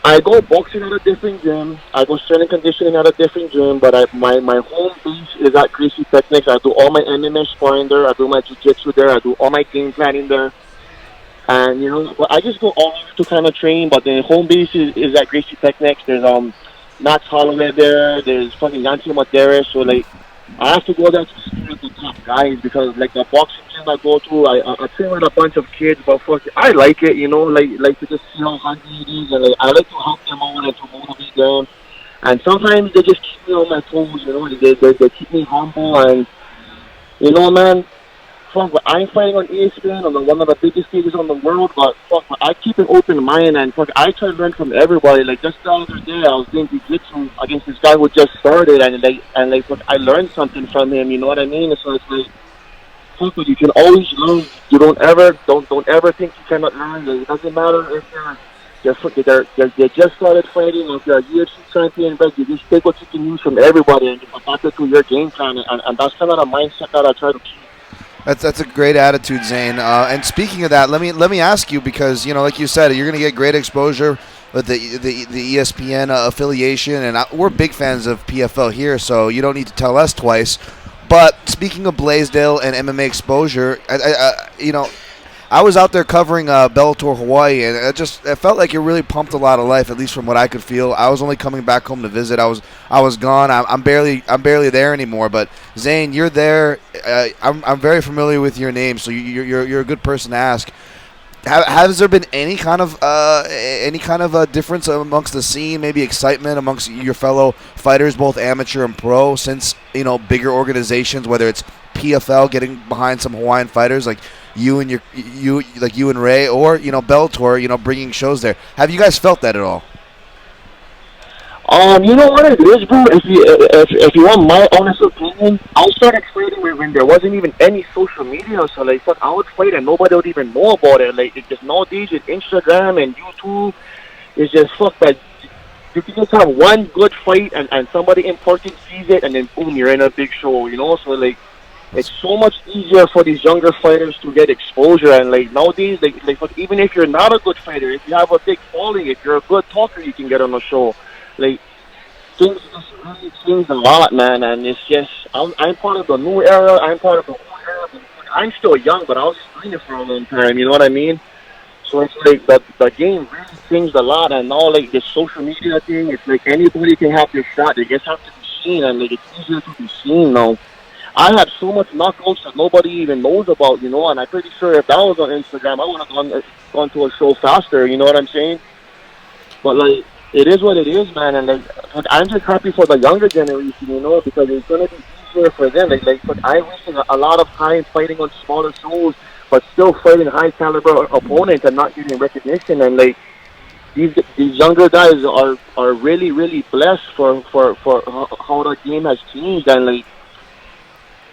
I go boxing at a different gym. I go strength and conditioning at a different gym. But my home base is at Gracie Technics. I do all my MMA sparring there. I do my jiu-jitsu there. I do all my game planning there. And, you know, I just go all over to kind of train. But the home base is at Gracie Technics. There's Max Holloway there. There's fucking Yanti Madera. So, like, I have to go there to see with the top guys, because, like, the boxing gym I go to, I train with a bunch of kids, but fuck, I like it, you know, like to just see how hungry it is, and like, I like to help them out and to motivate them. And sometimes they just keep me on my toes, you know, they keep me humble, and, you know, man, fuck, I'm fighting on ESPN on one of the biggest stages in the world, but fuck, I keep an open mind, and fuck, I try to learn from everybody. Like, just the other day, I was doing jiu-jitsu against this guy who just started, and fuck, I learned something from him, you know what I mean? So it's like, fuck, you can always learn. You don't ever think you cannot learn. Like, it doesn't matter if they just started fighting, or if you're a UFC champion, but you just take what you can use from everybody and you adapt it to your game plan, and that's kind of the mindset that I try to keep. That's a great attitude, Zane. And speaking of that, let me ask you, because, you know, like you said, you're going to get great exposure with the ESPN affiliation, and we're big fans of PFL here, so you don't need to tell us twice. But speaking of Blaisdell and MMA exposure, you know, I was out there covering Bellator Hawaii, and it felt like it really pumped a lot of life, at least from what I could feel. I was only coming back home to visit. I was gone. I'm barely there anymore. But Zane, you're there. I'm very familiar with your name, so you're a good person to ask. Has there been any kind of difference amongst the scene, maybe excitement amongst your fellow fighters, both amateur and pro, since, you know, bigger organizations, whether it's PFL getting behind some Hawaiian fighters like you and you and Ray, or, you know, Bellator, you know, bringing shows there? Have you guys felt that at all? You know what it is, bro? If you want my honest opinion, I started fighting when there wasn't even any social media. So like, fuck, I would fight and nobody would even know about it. Like, it's just nowadays with Instagram and YouTube, it's just fuck that. You can just have one good fight and somebody important sees it and then boom, you're in a big show. You know, so like, it's so much easier for these younger fighters to get exposure. And like nowadays, like fuck, even if you're not a good fighter, if you have a big following, if you're a good talker, you can get on a show. Like, things just really changed a lot, man, and it's just, I'm part of the new era, I'm part of the old era, but I'm still young, but I was doing it for a long time, you know what I mean? So it's like, the game really changed a lot, and now, like, this social media thing, it's like anybody can have their shot, they just have to be seen, and like, it's easier to be seen now. I had so much knockouts that nobody even knows about, you know, and I'm pretty sure if that was on Instagram, I would have gone to a show faster, you know what I'm saying? But, like, it is what it is, man, and like I'm just happy for the younger generation, you know, because it's gonna be easier for them. Like I'm wasting a lot of time fighting on smaller shows, but still fighting high caliber opponents and not getting recognition. And like these younger guys are really blessed for how the game has changed. And like,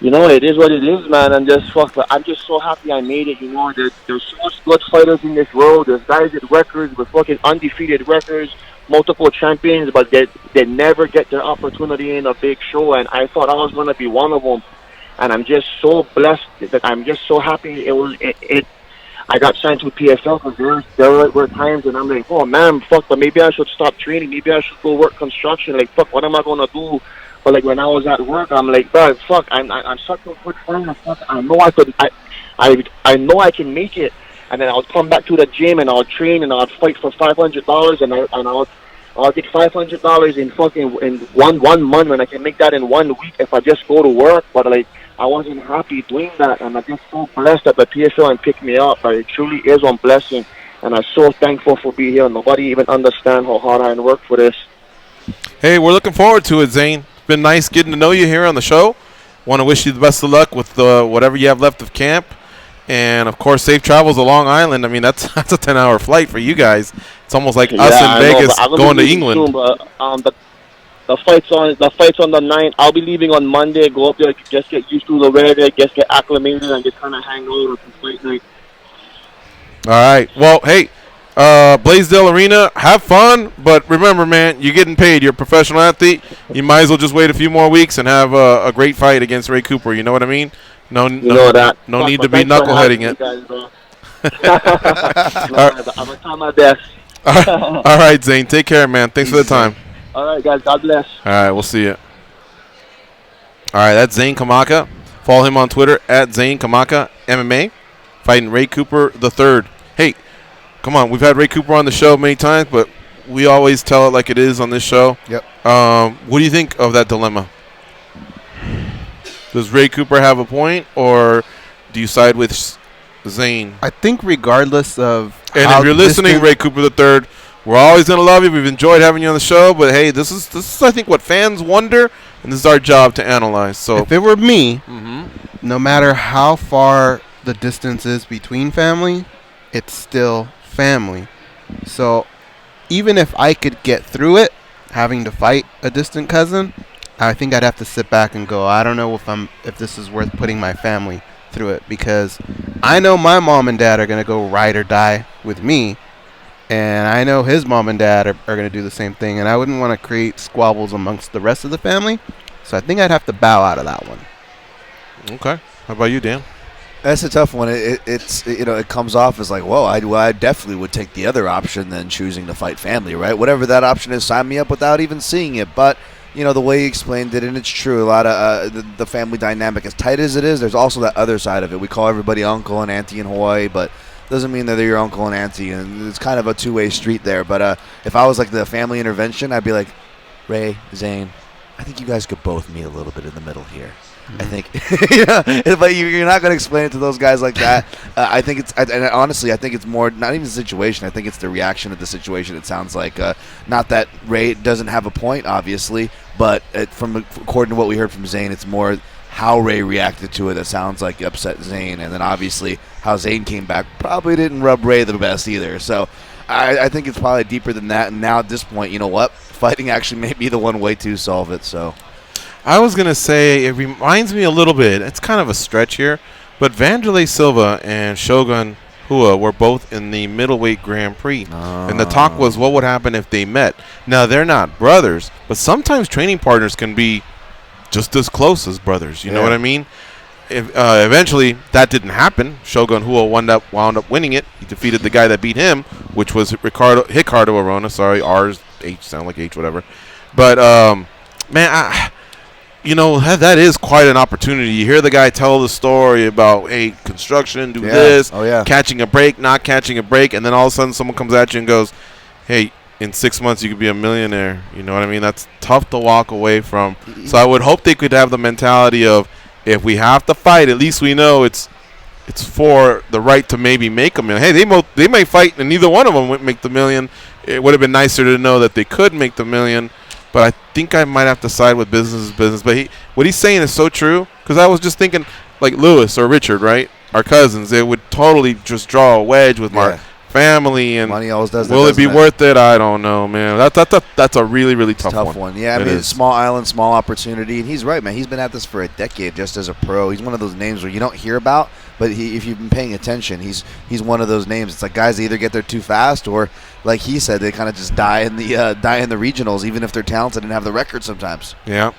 you know, it is what it is, man. And just fuck, I'm just so happy I made it. You know, there's so much good fighters in this world. There's guys with records, with fucking undefeated records, multiple champions, but they never get their opportunity in a big show, and I thought I was going to be one of them, and I'm just so blessed that I'm just so happy I got signed to PFL, because there were times when I'm like, oh man, fuck, but maybe I should stop training, maybe I should go work construction, like fuck, what am I going to do? But like when I was at work, I'm like, bro, fuck, I'm such a good fighter, fuck, I know I know I can make it. And then I would come back to the gym and I would train and I would fight for $500 and I'll get $500 in one month, and I can make that in 1 week if I just go to work. But like I wasn't happy doing that, and I'm just so blessed that the PSL and picked me up. But it truly is one blessing, and I'm so thankful for being here. Nobody even understands how hard I work for this. Hey, we're looking forward to it, Zane. It's been nice getting to know you here on the show. Want to wish you the best of luck with whatever you have left of camp. And, of course, safe travels to Long Island. I mean, that's a 10-hour flight for you guys. It's almost like us in Vegas going to England. Soon, but, the fight's on the 9th. I'll be leaving on Monday. Go up there, just get used to the weather, just get acclimated, and just kind of hang out for fight night. All right. Well, hey, Blaisdell Arena, have fun. But remember, man, you're getting paid. You're a professional athlete. You might as well just wait a few more weeks and have a great fight against Ray Cooper. You know what I mean? No need to be knuckleheading it. I'm going to try my best. All right, Zane. Take care, man. Thanks for the time. All right, guys. God bless. All right, we'll see you. All right, that's Zane Kamaka. Follow him on Twitter at Zane Kamaka MMA, fighting Ray Cooper III. Hey, come on. We've had Ray Cooper on the show many times, but we always tell it like it is on this show. Yep. What do you think of that dilemma? Does Ray Cooper have a point, or do you side with Zane? I think regardless of if you're listening, Ray Cooper III, we're always going to love you. We've enjoyed having you on the show. But, hey, this is I think, what fans wonder, and this is our job to analyze. So if it were me, no matter how far the distance is between family, it's still family. So even if I could get through it, having to fight a distant cousin, I think I'd have to sit back and go, I don't know if this is worth putting my family through it, because I know my mom and dad are going to go ride or die with me, and I know his mom and dad are going to do the same thing, and I wouldn't want to create squabbles amongst the rest of the family, so I think I'd have to bow out of that one. Okay. How about you, Dan? That's a tough one. It's it comes off as like, whoa, I definitely would take the other option than choosing to fight family, right? Whatever that option is, sign me up without even seeing it, but the way you explained it, and it's true, a lot of the family dynamic, as tight as it is, there's also that other side of it. We call everybody uncle and auntie in Hawaii, but doesn't mean that they're your uncle and auntie, and it's kind of a two-way street there. But if I was like the family intervention, I'd be like, Ray, Zane, I think you guys could both meet a little bit in the middle here. I think, but you're not going to explain it to those guys like that. I think and honestly, I think it's more, not even the situation. I think it's the reaction of the situation. It sounds like, not that Ray doesn't have a point, obviously, but according to what we heard from Zane, it's more how Ray reacted to it that sounds like upset Zane, and then obviously how Zane came back probably didn't rub Ray the best either. So I think it's probably deeper than that. And now at this point, you know what? Fighting actually may be the one way to solve it. So I was going to say it reminds me a little bit. It's kind of a stretch here, but Vanderlei Silva and Shogun Hua were both in the middleweight Grand Prix. And the talk was what would happen if they met. Now, they're not brothers, but sometimes training partners can be just as close as brothers. You know what I mean? Eventually, that didn't happen. Shogun Hua wound up winning it. He defeated the guy that beat him, which was Ricardo Arona. Sorry, R's, H sound like H, whatever. But, man, that is quite an opportunity. You hear the guy tell the story about, hey, construction, do this, catching a break, not catching a break, and then all of a sudden someone comes at you and goes, hey, in 6 months you could be a millionaire. You know what I mean? That's tough to walk away from. So I would hope they could have the mentality of, if we have to fight, at least we know it's for the right to maybe make a million. Hey, they might fight and neither one of them would make the million. It would have been nicer to know that they could make the million. But I think I might have to side with business. But what he's saying is so true, because I was just thinking, like Lewis or Richard, right? Our cousins, they would totally just draw a wedge with my family. And money always does that. Will it be worth it? I don't know, man. That's a really, really tough one. Yeah, I mean, small island, small opportunity. And he's right, man. He's been at this for a decade just as a pro. He's one of those names where you don't hear about, but if you've been paying attention, he's one of those names. It's like guys either get there too fast or, like he said, they kind of just die in the regionals, even if they're talented and have the record sometimes. Yeah.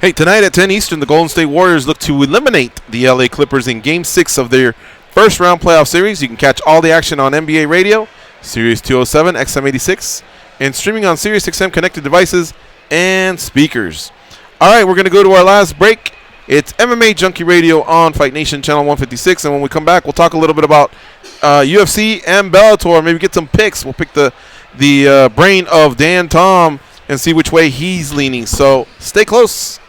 Hey, tonight at 10 Eastern, the Golden State Warriors look to eliminate the LA Clippers in Game 6 of their first round playoff series. You can catch all the action on NBA Radio, Sirius 207, XM86, and streaming on Sirius XM connected devices and speakers. All right, we're going to go to our last break. It's MMA Junkie Radio on Fight Nation Channel 156, and when we come back, we'll talk a little bit about UFC and Bellator. Maybe get some picks. We'll pick the brain of Dan Tom and see which way he's leaning. So stay close.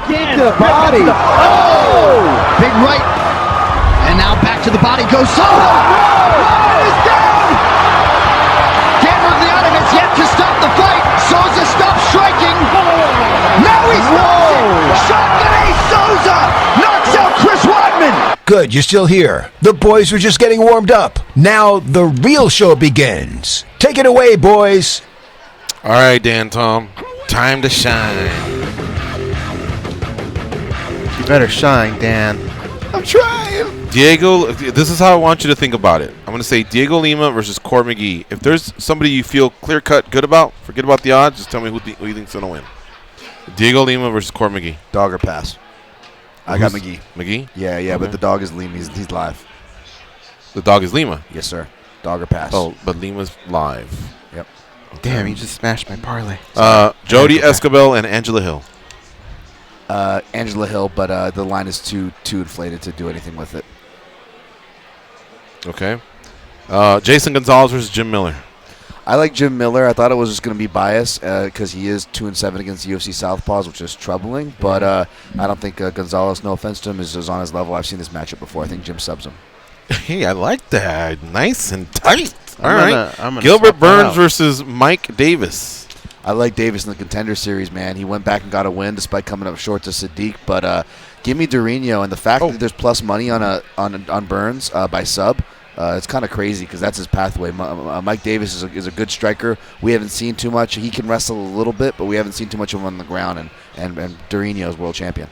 again. To the body. Oh! Big right. And now back to the body goes Soto. Ryan is down. Cameron Leon has yet to stop the fight. Souza stops striking. Now he stops it. Shotgun Ace Souza knocks out Chris Weidman. Good, you're still here. The boys were just getting warmed up. Now the real show begins. Take it away, boys. All right, Dan Tom. Time to shine. You better shine, Dan. I'm trying. Diego, this is how I want you to think about it. I'm going to say Diego Lima versus Core McGee. If there's somebody you feel clear-cut good about, forget about the odds, just tell me who you think's going to win. Diego Lima versus Core McGee. Dog or pass? I got McGee. McGee? Yeah, Okay. but the dog is Lima. He's live. The dog is Lima? Yes, sir. Dog or pass? Oh, but Lima's live. Yep. Damn, you just smashed my parlay. Jody Escobar and Angela Hill. Angela Hill, but the line is too inflated to do anything with it. Okay. Jason Gonzalez versus Jim Miller. I like Jim Miller. I thought it was just going to be biased because he is 2-7 against UFC Southpaws, which is troubling. But I don't think Gonzalez, no offense to him, is on his level. I've seen this matchup before. I think Jim subs him. Hey, I like that. Nice and tight. All I'm right. gonna Gilbert swap that Burns out. versus Mike Davis. I like Davis in the Contender Series, man. He went back and got a win despite coming up short to Sadiq. But give me Durinho, and the fact that there's plus money on Burns by sub. It's kind of crazy because that's his pathway. Mike Davis is a good striker. We haven't seen too much. He can wrestle a little bit, but we haven't seen too much of him on the ground. And Durinho is world champion.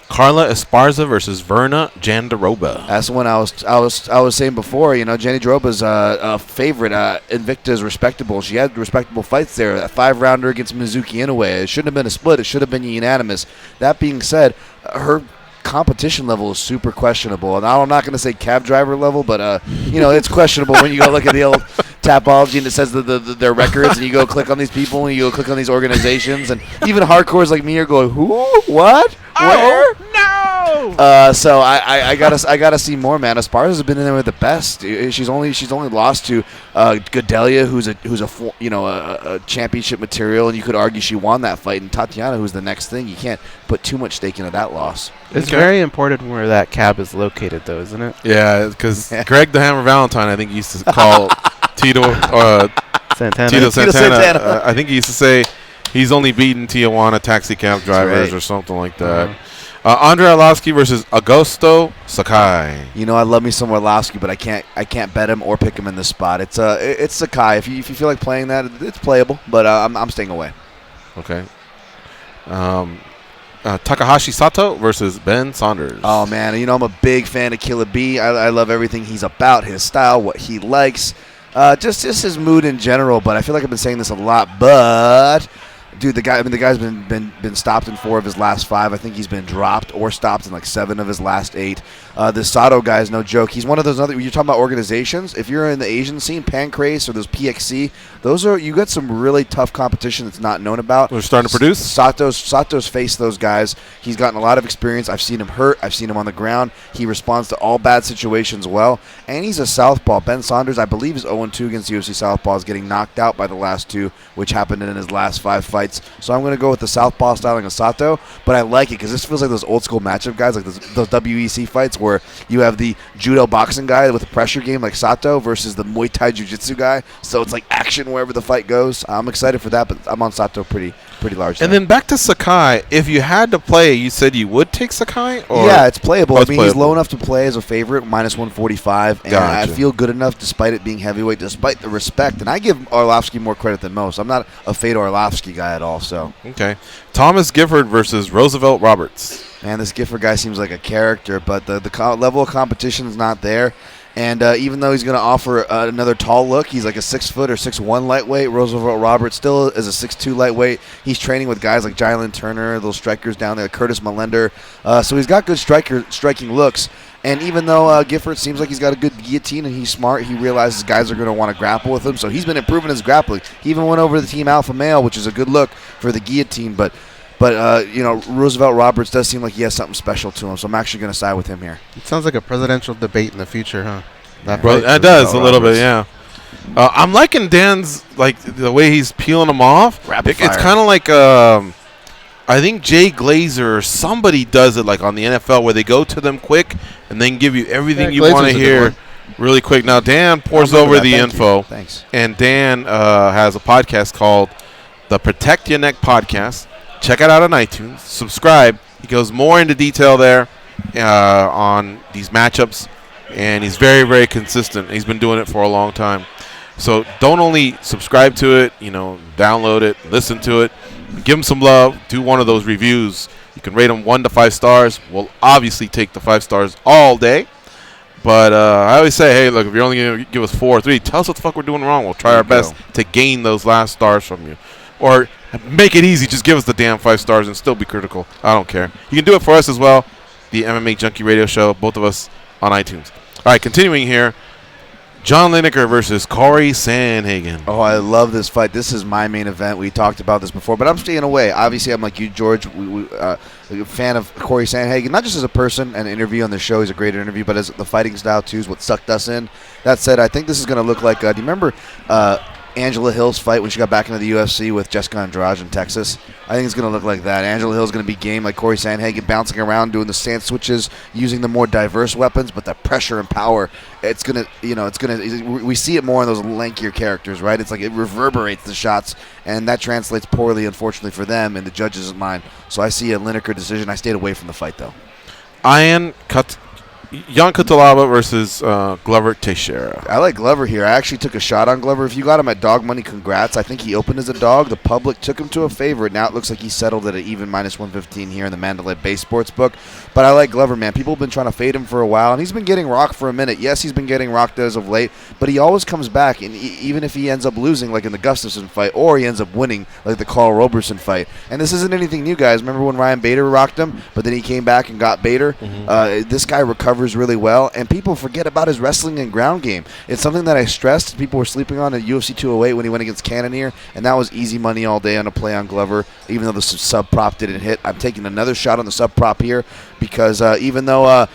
Carla Esparza versus Verna Jandiroba. That's the one I was saying before. You know, Jandiroba's a favorite. Invicta is respectable. She had respectable fights there. That 5-rounder against Mizuki Inoue. It shouldn't have been a split. It should have been unanimous. That being said, her competition level is super questionable. And I'm not going to say cab driver level, but it's questionable when you go look at the old Tapology and it says their records, and you go click on these people and you go click on these organizations, and even hardcores like me are going, who, what, where? No. So I gotta see more, man. Esparza has been in there with the best. She's only lost to Gadelia, who's a championship material, and you could argue she won that fight. And Tatiana, who's the next thing. You can't put too much stake into that loss. It's very important where that cab is located, though, isn't it? Yeah, because Greg the Hammer Valentine, I think, used to call Tito Santana. I think he used to say he's only beaten Tijuana taxi cab drivers or something like that. Andre Arlovsky versus Augusto Sakai. You know, I love me some Arlovsky, but I can't bet him or pick him in this spot. It's Sakai. If you feel like playing that, it's playable, but I'm staying away. Okay. Takahashi Sato versus Ben Saunders. Oh man, you know I'm a big fan of Killer B. I love everything he's about, his style, what he likes, just his mood in general. But I feel like I've been saying this a lot, but. Dude, the guy's been stopped in 4 of his last 5. I think he's been dropped or stopped in like 7 of his last 8. This Sato guy is no joke. He's one of those other. You're talking about organizations. If you're in the Asian scene, Pancrase or those PXC, you got some really tough competition that's not known about. They're starting to produce. Sato's faced those guys. He's gotten a lot of experience. I've seen him hurt. I've seen him on the ground. He responds to all bad situations well, and he's a southpaw. Ben Saunders, I believe, is 0-2 against UFC southpaws, getting knocked out by the last 2, which happened in his last 5 fights. So I'm going to go with the southpaw styling of Sato, but I like it because this feels like those old school matchup guys, like those WEC fights where you have the judo boxing guy with a pressure game like Sato versus the Muay Thai jiu-jitsu guy. So it's like action wherever the fight goes. I'm excited for that, but I'm on Sato pretty large. And then back to Sakai. If you had to play, you said you would take Sakai? Or? Yeah, it's playable. It's he's low enough to play as a favorite, minus 145, and Gotcha. I feel good enough despite it being heavyweight, despite the respect. And I give Arlovsky more credit than most. I'm not a Fedor Arlovsky guy at all. So okay, Thomas Gifford versus Roosevelt Roberts. Man, this Gifford guy seems like a character, but the level of competition is not there. And even though he's going to offer another tall look, he's like a 6 foot or 6'1" lightweight. Roosevelt Roberts still is a 6'2" lightweight. He's training with guys like Jalen Turner, those strikers down there, Curtis Melender. So he's got good striking looks. And even though Gifford seems like he's got a good guillotine and he's smart, he realizes guys are going to want to grapple with him. So he's been improving his grappling. He even went over the Team Alpha Male, which is a good look for the guillotine. But Roosevelt Roberts does seem like he has something special to him. So I'm actually going to side with him here. It sounds like a presidential debate in the future, huh? That does a little bit, yeah. I'm liking Dan's, like, the way he's peeling them off. Rapid It's fire. kind of like, I think Jay Glazer or somebody does it like on the NFL where they go to them quick and then give you everything you want to hear really quick. Now, Dan pours over the info. Thanks. And Dan has a podcast called the Protect Your Neck Podcast. Check it out on iTunes. Subscribe. He goes more into detail there on these matchups, and he's very, very consistent. He's been doing it for a long time. So don't only subscribe to it, download it, listen to it, give him some love, do one of those reviews. You can rate them 1 to 5 stars. We'll obviously take the 5 stars all day. But I always say, hey, look, if you're only going to give us 4 or 3, tell us what the fuck we're doing wrong. We'll try our best to gain those last stars from you. Or make it easy. Just give us the damn 5 stars and still be critical. I don't care. You can do it for us as well. The MMA Junkie Radio Show, both of us on iTunes. All right, continuing here. John Lineker versus Corey Sandhagen. Oh, I love this fight. This is my main event. We talked about this before, but I'm staying away. Obviously, I'm like you, George, a fan of Corey Sandhagen, not just as a person and an interview on the show. He's a great interview, but as the fighting style, too, is what sucked us in. That said, I think this is going to look like, do you remember Angela Hill's fight when she got back into the UFC with Jessica Andrade in Texas? I think it's going to look like that. Angela Hill's going to be game like Corey Sandhagen, bouncing around, doing the stance switches, using the more diverse weapons, but the pressure and power, it's going to, we see it more in those lankier characters, right? It's like it reverberates the shots, and that translates poorly, unfortunately, for them in the judges' mind. So I see a Lineker decision. I stayed away from the fight, though. Jan Cutelaba versus Glover Teixeira. I like Glover here. I actually took a shot on Glover. If you got him at dog money, congrats. I think he opened as a dog. The public took him to a favorite. Now it looks like he settled at an even -115 here in the Mandalay Bay Sportsbook. But I like Glover, man. People have been trying to fade him for a while, and he's been getting rocked for a minute. Yes, he's been getting rocked as of late, but he always comes back. And even if he ends up losing, like in the Gustafsson fight, or he ends up winning, like the Carl Roberson fight. And this isn't anything new, guys. Remember when Ryan Bader rocked him, but then he came back and got Bader? This guy recovers really well. And people forget about his wrestling and ground game. It's something that I stressed. People were sleeping on at UFC 208 when he went against Cannonier, and that was easy money all day on a play on Glover, even though the sub prop didn't hit. I'm taking another shot on the sub prop here because even though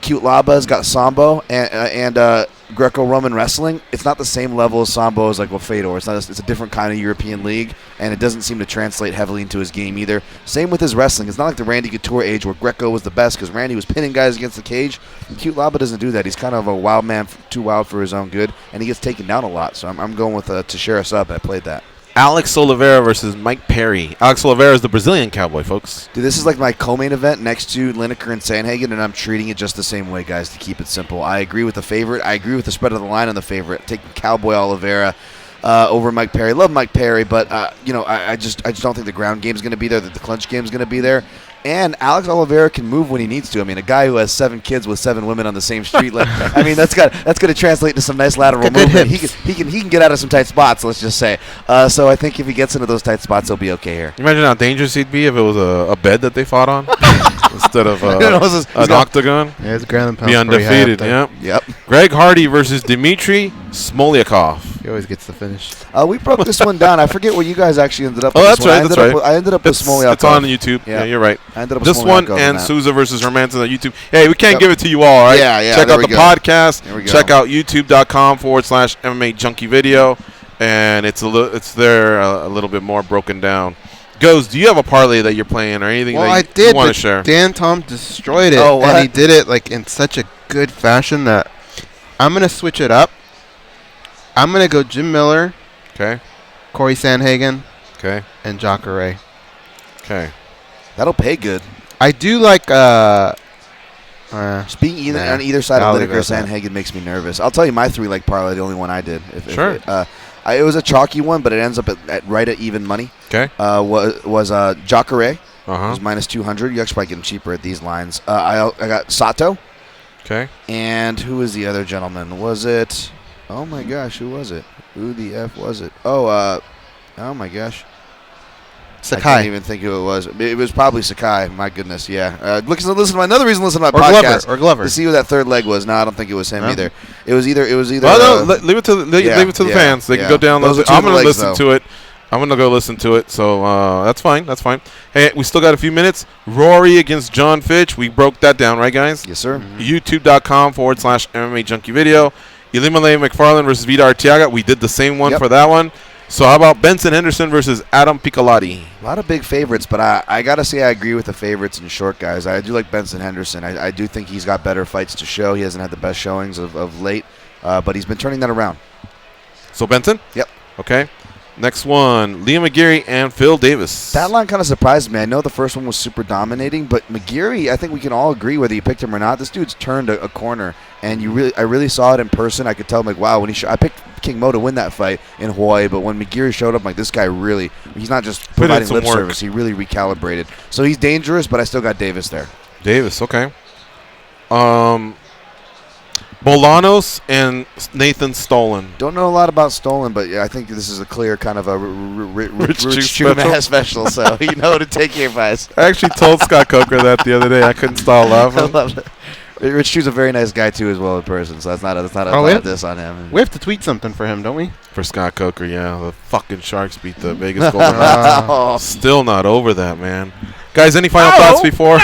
Cute Laba's got Sambo and Greco-Roman wrestling, it's not the same level as Sambo as like Fedor. It's a different kind of European league, and it doesn't seem to translate heavily into his game either. Same with his wrestling. It's not like the Randy Couture age where Greco was the best because Randy was pinning guys against the cage. Cute Laba doesn't do that. He's kind of a wild man, too wild for his own good, and he gets taken down a lot. So I'm going with Teixeira sub. I played that. Alex Oliveira versus Mike Perry. Alex Oliveira is the Brazilian cowboy, folks. Dude, this is like my co-main event next to Lineker and Sandhagen, and I'm treating it just the same way, guys, to keep it simple. I agree with the favorite. I agree with the spread of the line on the favorite. Taking Cowboy Oliveira over Mike Perry. Love Mike Perry, but I just don't think the ground game is going to be there, that the clinch game is going to be there. And Alex Oliveira can move when he needs to. I mean, a guy who has 7 kids with 7 women on the same street. That's going to translate to some nice lateral movement. He can get out of some tight spots. Let's just say. So I think if he gets into those tight spops, he'll be okay here. Imagine how dangerous he'd be if it was a bed that they fought on instead of an octagon. Yeah, it's ground and pound. Be undefeated. Yep. Greg Hardy versus Dmitry Smolyakov. He always gets the finish. We broke this one down. I forget where you guys actually ended up. Oh, that's right. I ended up with Smolyakov. It's on YouTube. Yeah, you're right. I ended up with this one Smolyakov and Souza versus Hermanson on YouTube. Hey, we can't give it to you all right? Yeah. Check out the podcast. Check out youtube.com/MMA Junkie video, and it's there a little bit more broken down. Goes, do you have a parlay that you're playing or anything that you want to share? Dan Tom destroyed it, and he did it like in such a good fashion that I'm going to switch it up. I'm going to go Jim Miller, okay, Corey Sandhagen, okay, and Jacare. Okay. That'll pay good. I do like speaking on either side of Lineker, Sandhagen makes me nervous. I'll tell you my 3-leg parlay, the only one I did. Sure. It was a chalky one, but it ends up at right at even money. Okay. Was Jacare. It was -200. You actually probably get him cheaper at these lines. I got Sato. Okay. And who was the other gentleman? Was it? Oh my gosh, who was it? Who the F was it? Oh my gosh. Sakai. I can't even think who it was. It was probably Sakai. My goodness, yeah. Listen to another reason to listen to my podcast. Glover. To see who that third leg was. No, I don't think it was him either. It was either. Well, no, leave it to the fans. They can go down. I'm going to listen to it. I'm going to go listen to it. So that's fine. That's fine. Hey, we still got a few minutes. Rory against John Fitch. We broke that down, right, guys? Yes, sir. YouTube.com/MMA Junkie video. Elimele McFarland versus Vida Arteaga. We did the same one for that one. So how about Benson Henderson versus Adam Piccolotti? A lot of big favorites, but I got to say I agree with the favorites and short guys. I do like Benson Henderson. I do think he's got better fights to show. He hasn't had the best showings of late, but he's been turning that around. So Benson? Yep. Okay. Next one, Liam McGeary and Phil Davis. That line kind of surprised me. I know the first one was super dominating, but McGeary, I think we can all agree whether you picked him or not. This dude's turned a corner, and I really saw it in person. I could tell, like, wow, when I picked King Mo to win that fight in Hawaii, but when McGeary showed up, like, this guy really, he's not just providing lip service. He really recalibrated. So he's dangerous, but I still got Davis there. Davis, okay. Bolanos and Nathan Stolen. Don't know a lot about Stolen, but yeah, I think this is a clear kind of a Rich Chew special, so you know to take your advice. I actually told Scott Coker that the other day. I couldn't stop laughing. Rich Chew's a very nice guy, too, as well in person, so that's not a diss on him. We have to tweet something for him, don't we? For Scott Coker, yeah. The fucking Sharks beat the Vegas Golden Knights. Still not over that, man. Guys, any final thoughts before?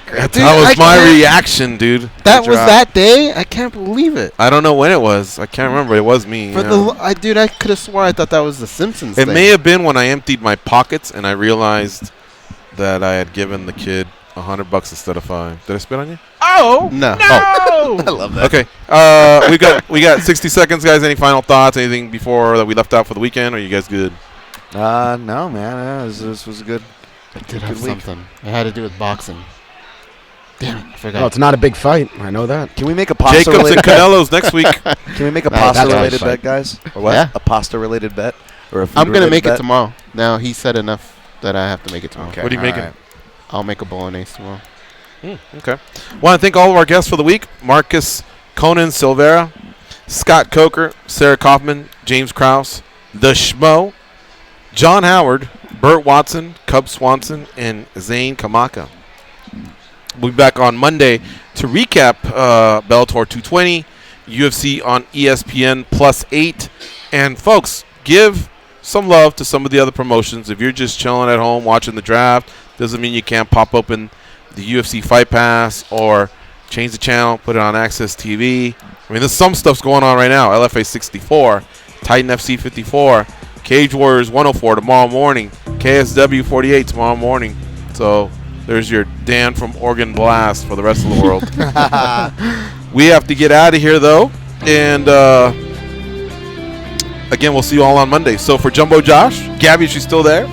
That was my reaction, dude. That was that day? I can't believe it. I don't know when it was. I can't remember. It was me. Dude, I could have swore I thought that was the Simpsons It thing. may have been when I emptied my pockets and I realized that I had given the kid $100 instead of $5. Did I spit on you? Oh no! I love that. Okay. we got 60 seconds, guys. Any final thoughts? Anything before that we left out for the weekend? Or are you guys good? No, man. This was a good. I did have something. It had to do with boxing. Damn it! I forgot. Oh, it's not a big fight. I know that. Can we make a pasta Jacobs related and Canelo's next week? Can we make a pasta related bet, guys? Or what? Yeah. A pasta related bet? Or a food I'm gonna make bet? it tomorrow. Now he said enough that I have to make it tomorrow. Okay. What are you making? Right. I'll make a bolognese tomorrow. Okay. Want to thank all of our guests for the week: Marcus Conan Silvera, Scott Coker, Sarah Kaufman, James Krause, The Schmo, John Howard, Bert Watson, Cub Swanson, and Zane Kamaka. We'll be back on Monday to recap Bellator 220, UFC on ESPN +8. And, folks, give some love to some of the other promotions. If you're just chilling at home watching the draft, doesn't mean you can't pop open the UFC Fight Pass or change the channel, put it on Access TV. I mean, there's some stuff's going on right now. LFA 64, Titan FC 54, Cage Warriors 104 tomorrow morning, KSW 48 tomorrow morning. So there's your Dan from Oregon Blast for the rest of the world. We have to get out of here, though. And, again, we'll see you all on Monday. So for Jumbo Josh, Gabby, she's still there.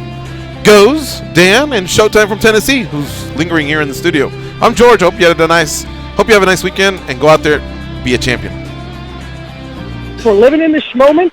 Goes Dan and Showtime from Tennessee, who's lingering here in the studio. I'm George. Hope you have a nice weekend and go out there, be a champion. For living in this moment.